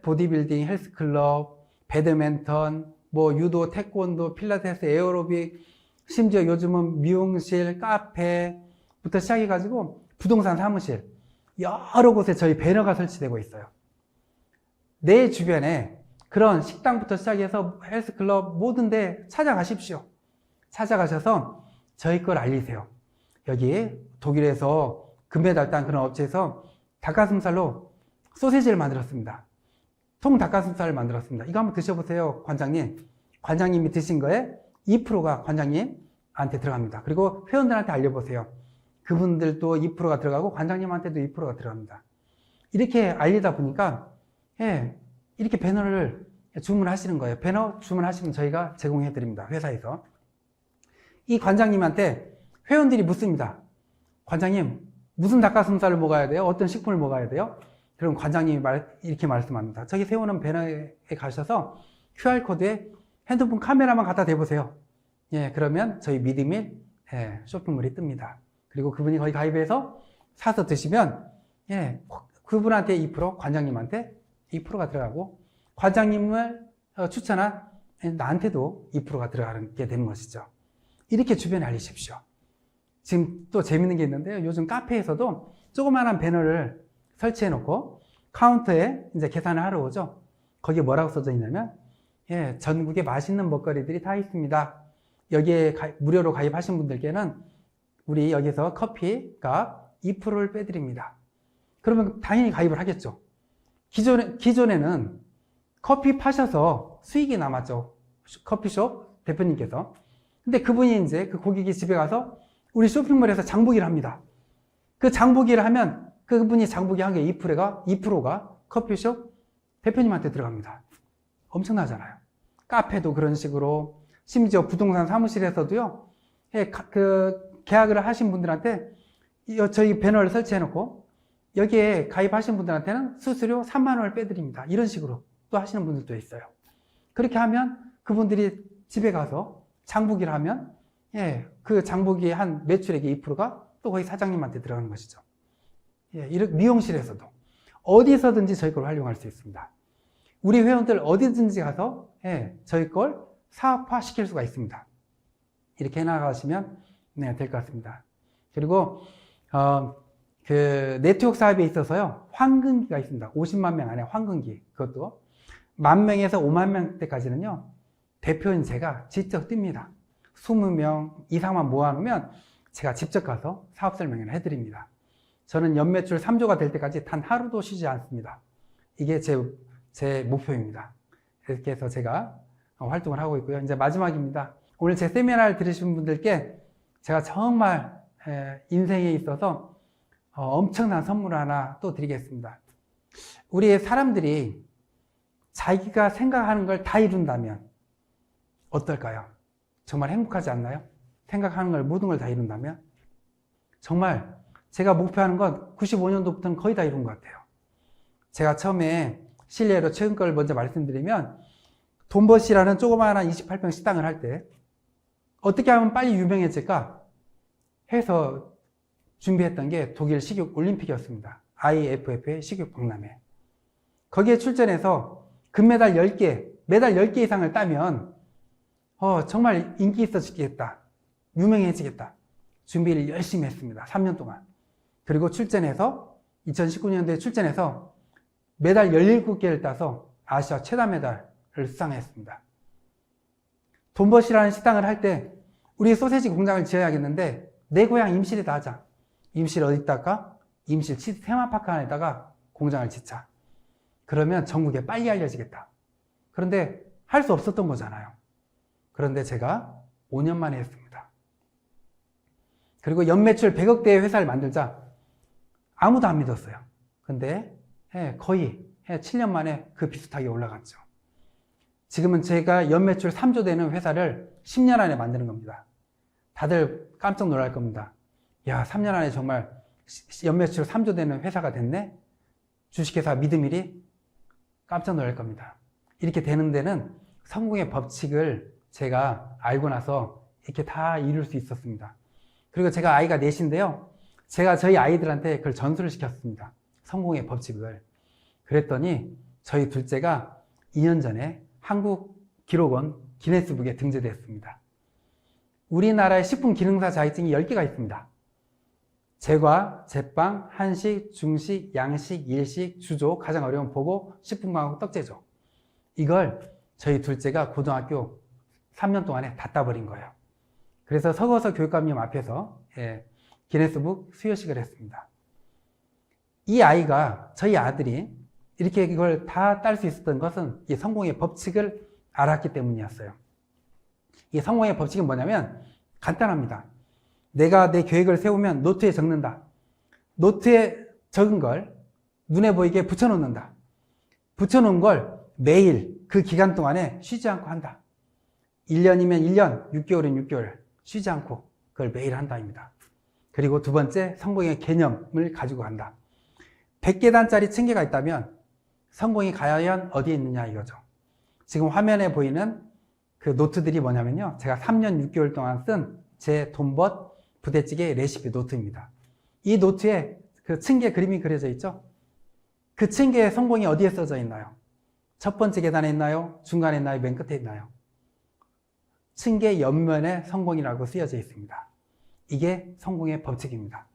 보디빌딩, 헬스클럽, 배드민턴, 유도, 태권도, 필라테스, 에어로빅, 심지어 요즘은 미용실, 카페부터 시작해가지고 부동산 사무실, 여러 곳에 저희 배너가 설치되고 있어요. 내 주변에 그런 식당부터 시작해서 헬스클럽 모든 데 찾아가십시오. 찾아가셔서 저희 걸 알리세요. 여기 독일에서 금메달 딴 그런 업체에서 닭가슴살로 소시지를 만들었습니다. 통 닭가슴살을 만들었습니다. 이거 한번 드셔보세요, 관장님. 관장님이 드신 거에 2%가 관장님한테 들어갑니다. 그리고 회원들한테 알려보세요. 그분들도 2%가 들어가고 관장님한테도 2%가 들어갑니다. 이렇게 알리다 보니까 이렇게 배너를 주문하시는 거예요. 배너 주문하시면 저희가 제공해 드립니다. 회사에서. 이 관장님한테 회원들이 묻습니다. 관장님, 무슨 닭가슴살을 먹어야 돼요? 어떤 식품을 먹어야 돼요? 그럼 관장님이 이렇게 말씀합니다. 저기 세우는 배너에 가셔서 QR코드에 핸드폰 카메라만 갖다 대보세요. 그러면 저희 믿음일 쇼핑몰이 뜹니다. 그리고 그분이 거기 가입해서 사서 드시면 그분한테 2%, 관장님한테 2%가 들어가고 관장님을 추천한 나한테도 2%가 들어가게 되는 것이죠. 이렇게 주변에 알리십시오. 지금 또 재밌는 게 있는데요. 요즘 카페에서도 조그마한 배너를 설치해 놓고 카운터에 이제 계산을 하러 오죠. 거기에 뭐라고 써져 있냐면 전국에 맛있는 먹거리들이 다 있습니다. 여기에 무료로 가입하신 분들께는 우리 여기서 커피값 2%를 빼드립니다. 그러면 당연히 가입을 하겠죠. 기존에는 커피 파셔서 수익이 남았죠. 커피숍 대표님께서. 근데 그분이 이제 그 고객이 집에 가서 우리 쇼핑몰에서 장보기를 합니다. 그 장보기를 하면 그분이 장보기 한 게 2%가 커피숍 대표님한테 들어갑니다. 엄청나잖아요. 카페도 그런 식으로, 심지어 부동산 사무실에서도요, 계약을 하신 분들한테 저희 배너를 설치해놓고 여기에 가입하신 분들한테는 수수료 3만 원을 빼드립니다. 이런 식으로 또 하시는 분들도 있어요. 그렇게 하면 그분들이 집에 가서 장보기를 하면 그 장보기 한 매출액의 2%가 또 거기 사장님한테 들어가는 것이죠. 미용실에서도 어디서든지 저희 걸 활용할 수 있습니다. 우리 회원들 어디든지 가서 저희 걸 사업화 시킬 수가 있습니다. 이렇게 해나가시면 될 것 같습니다. 그리고 그 네트워크 사업에 있어서요, 황금기가 있습니다. 50만 명 안에 황금기. 그것도 10,000명에서 5만 명대까지는요, 대표인 제가 직접 뜹니다. 20명 이상만 모아놓으면 제가 직접 가서 사업 설명을 해드립니다. 저는 연매출 3조가 될 때까지 단 하루도 쉬지 않습니다. 이게 제 목표입니다. 이렇게 해서 제가 활동을 하고 있고요. 이제 마지막입니다. 오늘 제 세미나를 들으신 분들께 제가 정말 인생에 있어서 엄청난 선물 하나 또 드리겠습니다. 우리 사람들이 자기가 생각하는 걸 다 이룬다면 어떨까요? 정말 행복하지 않나요? 생각하는 걸 모든 걸 다 이룬다면? 정말 제가 목표하는 건 95년도부터는 거의 다 이룬 것 같아요. 제가 처음에 실례로 최근 걸 먼저 말씀드리면, 돈버시라는 조그마한 28평 식당을 할 때 어떻게 하면 빨리 유명해질까 해서 준비했던 게 독일 식욕 올림픽이었습니다. IFF의 식욕 박람회. 거기에 출전해서 금메달 10개, 메달 10개 이상을 따면 정말 인기 있어지겠다, 유명해지겠다. 준비를 열심히 했습니다. 3년 동안. 그리고 출전해서 2019년도에 출전해서 메달 17개를 따서 아시아 최다 메달을 수상했습니다. 돈벗이라는 식당을 할 때 우리 소세지 공장을 지어야겠는데 내 고향 임실에다 하자. 임실 어디다가? 임실 치즈 테마파크 안에다가 공장을 짓자. 그러면 전국에 빨리 알려지겠다. 그런데 할 수 없었던 거잖아요. 그런데 제가 5년 만에 했습니다. 그리고 연매출 100억대의 회사를 만들자. 아무도 안 믿었어요. 근데 거의 7년 만에 그 비슷하게 올라갔죠. 지금은 제가 연매출 3조 되는 회사를 10년 안에 만드는 겁니다. 다들 깜짝 놀랄 겁니다. 야, 3년 안에 정말 연매출 3조 되는 회사가 됐네? 주식회사 믿음일이 깜짝 놀랄 겁니다. 이렇게 되는 데는 성공의 법칙을 제가 알고 나서 이렇게 다 이룰 수 있었습니다. 그리고 제가 아이가 넷인데요. 제가 저희 아이들한테 그걸 전수를 시켰습니다. 성공의 법칙을. 그랬더니 저희 둘째가 2년 전에 한국기록원 기네스북에 등재됐습니다. 우리나라의 식품기능사 자격증이 10개가 있습니다. 제과, 제빵, 한식, 중식, 양식, 일식, 주조, 가장 어려운 보고, 식품과학 떡제조. 이걸 저희 둘째가 고등학교 3년 동안에 다 따버린 거예요. 그래서 서거서 교육감님 앞에서 기네스북 수여식을 했습니다. 이 아이가, 저희 아들이 이렇게 이걸 다 딸 수 있었던 것은 이 성공의 법칙을 알았기 때문이었어요. 이 성공의 법칙은 뭐냐면 간단합니다. 내가 내 계획을 세우면 노트에 적는다. 노트에 적은 걸 눈에 보이게 붙여놓는다. 붙여놓은 걸 매일 그 기간 동안에 쉬지 않고 한다. 1년이면 1년, 6개월이면 6개월 쉬지 않고 그걸 매일 한다입니다. 그리고 두 번째, 성공의 개념을 가지고 간다. 100계단짜리 층계가 있다면 성공이 과연 어디에 있느냐 이거죠. 지금 화면에 보이는 그 노트들이 뭐냐면요. 제가 3년 6개월 동안 쓴 제 돈벗 부대찌개 레시피 노트입니다. 이 노트에 그 층계 그림이 그려져 있죠. 그 층계의 성공이 어디에 써져 있나요? 첫 번째 계단에 있나요? 중간에 있나요? 맨 끝에 있나요? 층계 옆면에 성공이라고 쓰여져 있습니다. 이게 성공의 법칙입니다.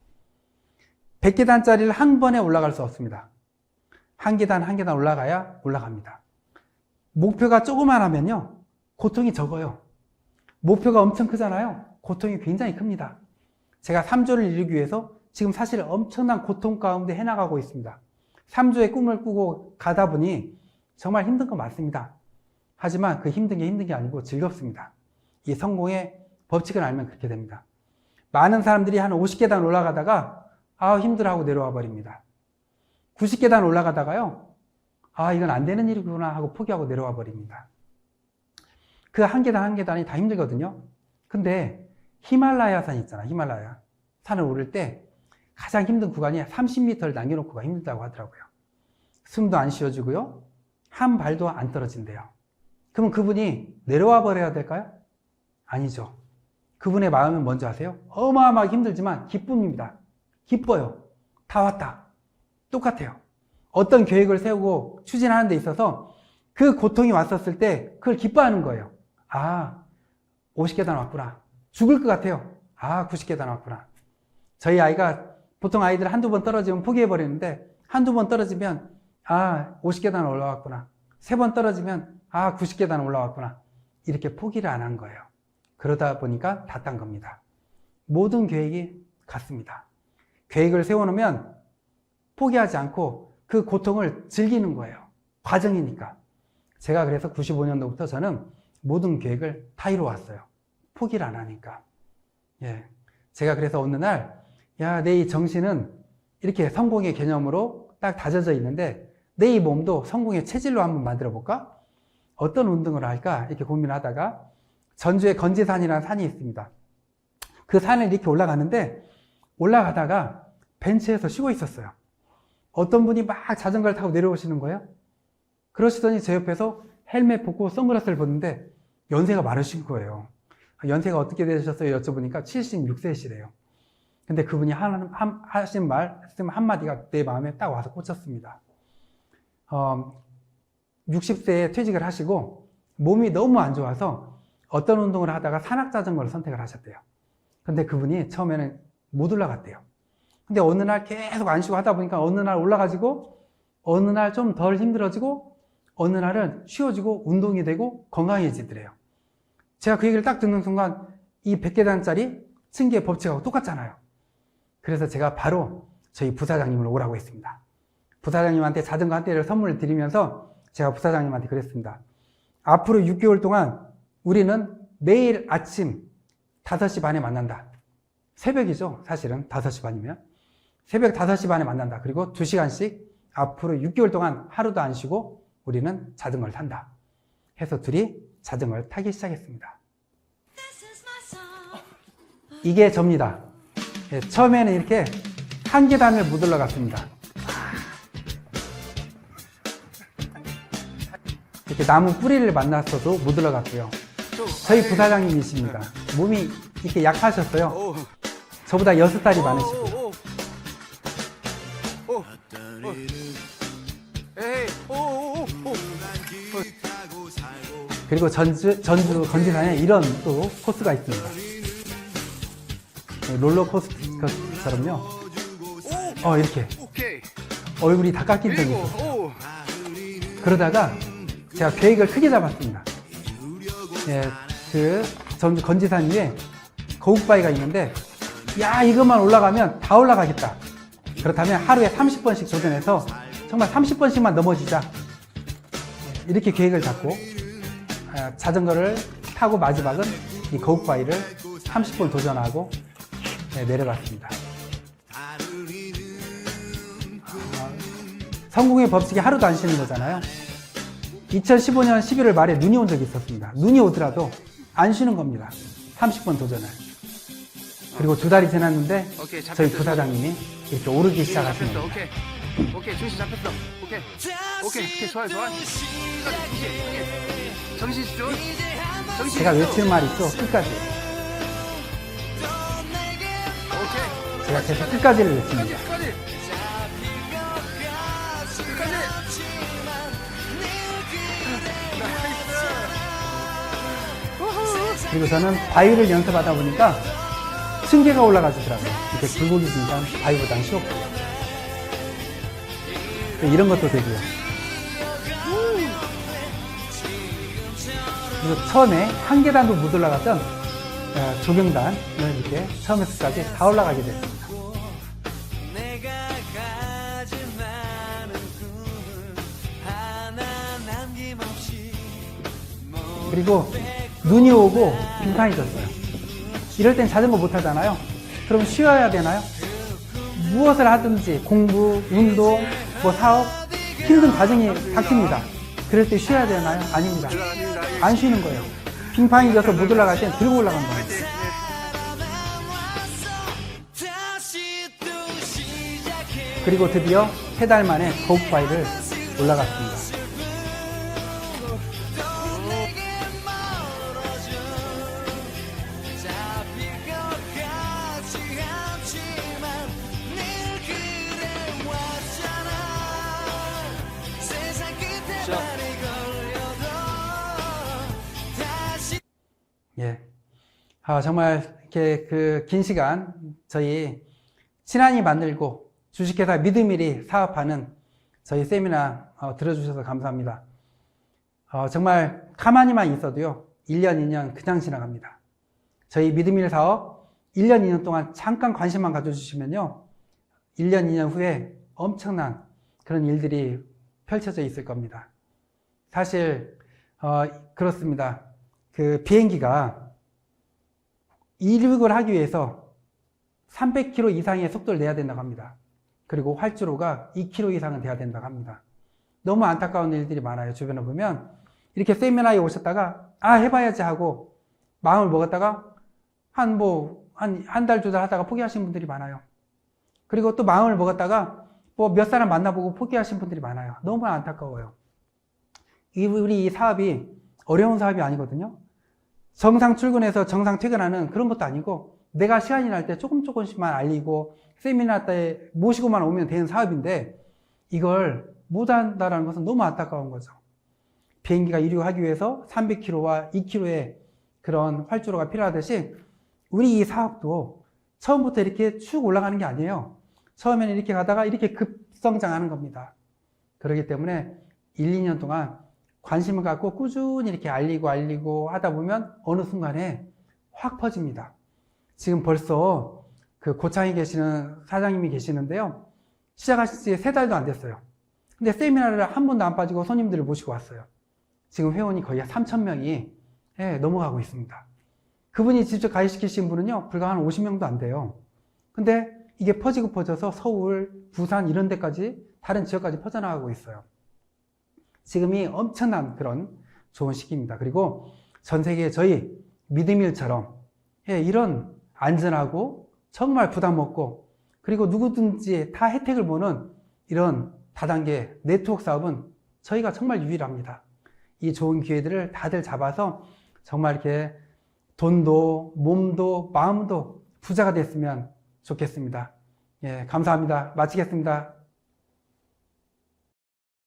100계단짜리를 한 번에 올라갈 수 없습니다. 한 계단 한 계단 올라가야 올라갑니다. 목표가 조그만하면요, 고통이 적어요. 목표가 엄청 크잖아요. 고통이 굉장히 큽니다. 제가 3조를 이루기 위해서 지금 사실 엄청난 고통 가운데 해나가고 있습니다. 3조의 꿈을 꾸고 가다 보니 정말 힘든 거 맞습니다. 하지만 그 힘든 게 아니고 즐겁습니다. 이 성공의 법칙을 알면 그렇게 됩니다. 많은 사람들이 한 50계단 올라가다가 힘들어하고 내려와 버립니다. 90계단 올라가다가요, 이건 안 되는 일이구나 하고 포기하고 내려와 버립니다. 그 한 계단 한 계단이 다 힘들거든요. 근데 히말라야 산 있잖아요. 히말라야 산을 오를 때 가장 힘든 구간이 30m를 남겨놓고가 힘들다고 하더라고요. 숨도 안 쉬어지고요, 한 발도 안 떨어진대요. 그럼 그분이 내려와 버려야 될까요? 아니죠. 그분의 마음은 뭔지 아세요? 어마어마하게 힘들지만 기쁨입니다. 기뻐요. 다 왔다. 똑같아요. 어떤 계획을 세우고 추진하는 데 있어서 그 고통이 왔었을 때 그걸 기뻐하는 거예요. 50계단 왔구나. 죽을 것 같아요. 90계단 왔구나. 저희 아이가 보통 아이들 한두 번 떨어지면 포기해버리는데 한두 번 떨어지면 50계단 올라왔구나. 3번 떨어지면 90계단 올라왔구나. 이렇게 포기를 안 한 거예요. 그러다 보니까 다 딴 겁니다. 모든 계획이 같습니다. 계획을 세워놓으면 포기하지 않고 그 고통을 즐기는 거예요. 과정이니까. 제가 그래서 95년도부터 저는 모든 계획을 다 이루어왔어요. 포기를 안 하니까. 제가 그래서 어느 날, 내 이 정신은 이렇게 성공의 개념으로 딱 다져져 있는데 내 이 몸도 성공의 체질로 한번 만들어 볼까? 어떤 운동을 할까? 이렇게 고민하다가 전주에 건지산이라는 산이 있습니다. 그 산을 이렇게 올라가는데 올라가다가 벤치에서 쉬고 있었어요. 어떤 분이 막 자전거를 타고 내려오시는 거예요. 그러시더니 제 옆에서 헬멧 벗고 선글라스를 벗는데 연세가 많으신 거예요. 연세가 어떻게 되셨어요? 여쭤보니까 76세시래요. 근데 그분이 하신 말씀 한마디가 내 마음에 딱 와서 꽂혔습니다. 60세에 퇴직을 하시고 몸이 너무 안 좋아서 어떤 운동을 하다가 산악자전거를 선택을 하셨대요. 근데 그분이 처음에는 못 올라갔대요. 근데 어느 날 계속 안 쉬고 하다 보니까 어느 날 올라가지고 어느 날 좀 덜 힘들어지고 어느 날은 쉬워지고 운동이 되고 건강해지더래요. 제가 그 얘기를 딱 듣는 순간 이 100계단짜리 층계 법칙하고 똑같잖아요. 그래서 제가 바로 저희 부사장님을 오라고 했습니다. 부사장님한테 자전거 한 대를 선물을 드리면서 제가 부사장님한테 그랬습니다. 앞으로 6개월 동안 우리는 매일 아침 5시 반에 만난다. 새벽이죠. 사실은 5시 반이면. 새벽 5시 반에 만난다. 그리고 2시간씩 앞으로 6개월 동안 하루도 안 쉬고 우리는 자전거를 탄다. 해서 둘이 자전거를 타기 시작했습니다. 이게 접니다. 예, 처음에는 이렇게 한 계단을 못 올라갔습니다. 이렇게 나무 뿌리를 만났어도 못 올라갔고요. 저희 부사장님이십니다. 몸이 이렇게 약하셨어요. 저보다 6살이 많으시고. 그리고 전주 건지산에 이런 또 코스가 있습니다. 롤러코스터처럼요. 이렇게 얼굴이 다 깎인 적이 있었어요. 그러다가 제가 계획을 크게 잡았습니다. 예, 그 전주 건지산 위에 거북바위가 있는데, 야, 이것만 올라가면 다 올라가겠다. 그렇다면 하루에 30번씩 도전해서 정말 30번씩만 넘어지자. 이렇게 계획을 잡고 자전거를 타고 마지막은 이 거북바위를 30번 도전하고 내려갔습니다. 성공의 법칙이 하루도 안 쉬는 거잖아요. 2015년 11월 말에 눈이 온 적이 있었습니다. 눈이 오더라도 안 쉬는 겁니다. 30번 도전을. 그리고 2달이 지났는데 저희 부사장님이 이렇게 오르기 시작하시는 겁니다. 오케이, 중심 잡혔어. 오케이, 좋아요. 정신 집중. 제가 외치는 말이 있죠. 끝까지. 제가 계속 끝까지를 외칩니다. 그리고 저는 바위를 연습하다 보니까 층계가 올라가지더라고요. 이렇게 굴곡이 지니까 바위보다는 쉬웠고. 이런 것도 되고요. 그리고 처음에 한 계단도 못 올라갔던 조경단을 이렇게 처음에서까지 다 올라가게 됐습니다. 그리고 눈이 오고 빙판이 졌어요. 이럴 땐 자전거 못 타잖아요. 그럼 쉬어야 되나요? 무엇을 하든지 공부, 운동, 사업, 힘든 과정이 닥칩니다. 그럴 때 쉬어야 되나요? 아닙니다. 안 쉬는 거예요. 빙판이 져서 못 올라갈 땐 들고 올라간 거예요. 그리고 드디어 3달 만에 거북바위를 올라갔습니다. 예. 정말 이렇게 그 긴 시간 저희 친한이 만들고 주식회사 믿음일이 사업하는 저희 세미나 들어주셔서 감사합니다. 정말 가만히만 있어도요, 1년, 2년 그냥 지나갑니다. 저희 믿음일 사업 1년, 2년 동안 잠깐 관심만 가져주시면요, 1년, 2년 후에 엄청난 그런 일들이 펼쳐져 있을 겁니다. 사실 그렇습니다. 그 비행기가 이륙을 하기 위해서 300km 이상의 속도를 내야 된다고 합니다. 그리고 활주로가 2km 이상은 돼야 된다고 합니다. 너무 안타까운 일들이 많아요. 주변에 보면 이렇게 세미나에 오셨다가 해봐야지 하고 마음을 먹었다가 한 달, 2달 하다가 포기하신 분들이 많아요. 그리고 또 마음을 먹었다가 몇 사람 만나보고 포기하신 분들이 많아요. 너무 안타까워요. 우리 이 사업이 어려운 사업이 아니거든요. 정상 출근해서 정상 퇴근하는 그런 것도 아니고, 내가 시간이 날 때 조금씩만 알리고 세미나 때 모시고만 오면 되는 사업인데, 이걸 못한다는 것은 너무 안타까운 거죠. 비행기가 이륙하기 위해서 300km와 2km의 그런 활주로가 필요하듯이 우리 이 사업도 처음부터 이렇게 쭉 올라가는 게 아니에요. 처음에는 이렇게 가다가 이렇게 급성장하는 겁니다. 그렇기 때문에 1, 2년 동안 관심을 갖고 꾸준히 이렇게 알리고 하다 보면 어느 순간에 확 퍼집니다. 지금 벌써 그 고창에 계시는 사장님이 계시는데요. 시작하신 지 3달도 안 됐어요. 근데 세미나를 한 번도 안 빠지고 손님들을 모시고 왔어요. 지금 회원이 거의 3,000명이 넘어가고 있습니다. 그분이 직접 가입시키신 분은요, 불과 한 50명도 안 돼요. 근데 이게 퍼지고 퍼져서 서울, 부산 이런 데까지, 다른 지역까지 퍼져나가고 있어요. 지금이 엄청난 그런 좋은 시기입니다. 그리고 전 세계 저희 믿음일처럼 이런 안전하고 정말 부담 없고 그리고 누구든지 다 혜택을 보는 이런 다단계 네트워크 사업은 저희가 정말 유일합니다. 이 좋은 기회들을 다들 잡아서 정말 이렇게 돈도 몸도 마음도 부자가 됐으면 좋겠습니다. 감사합니다. 마치겠습니다.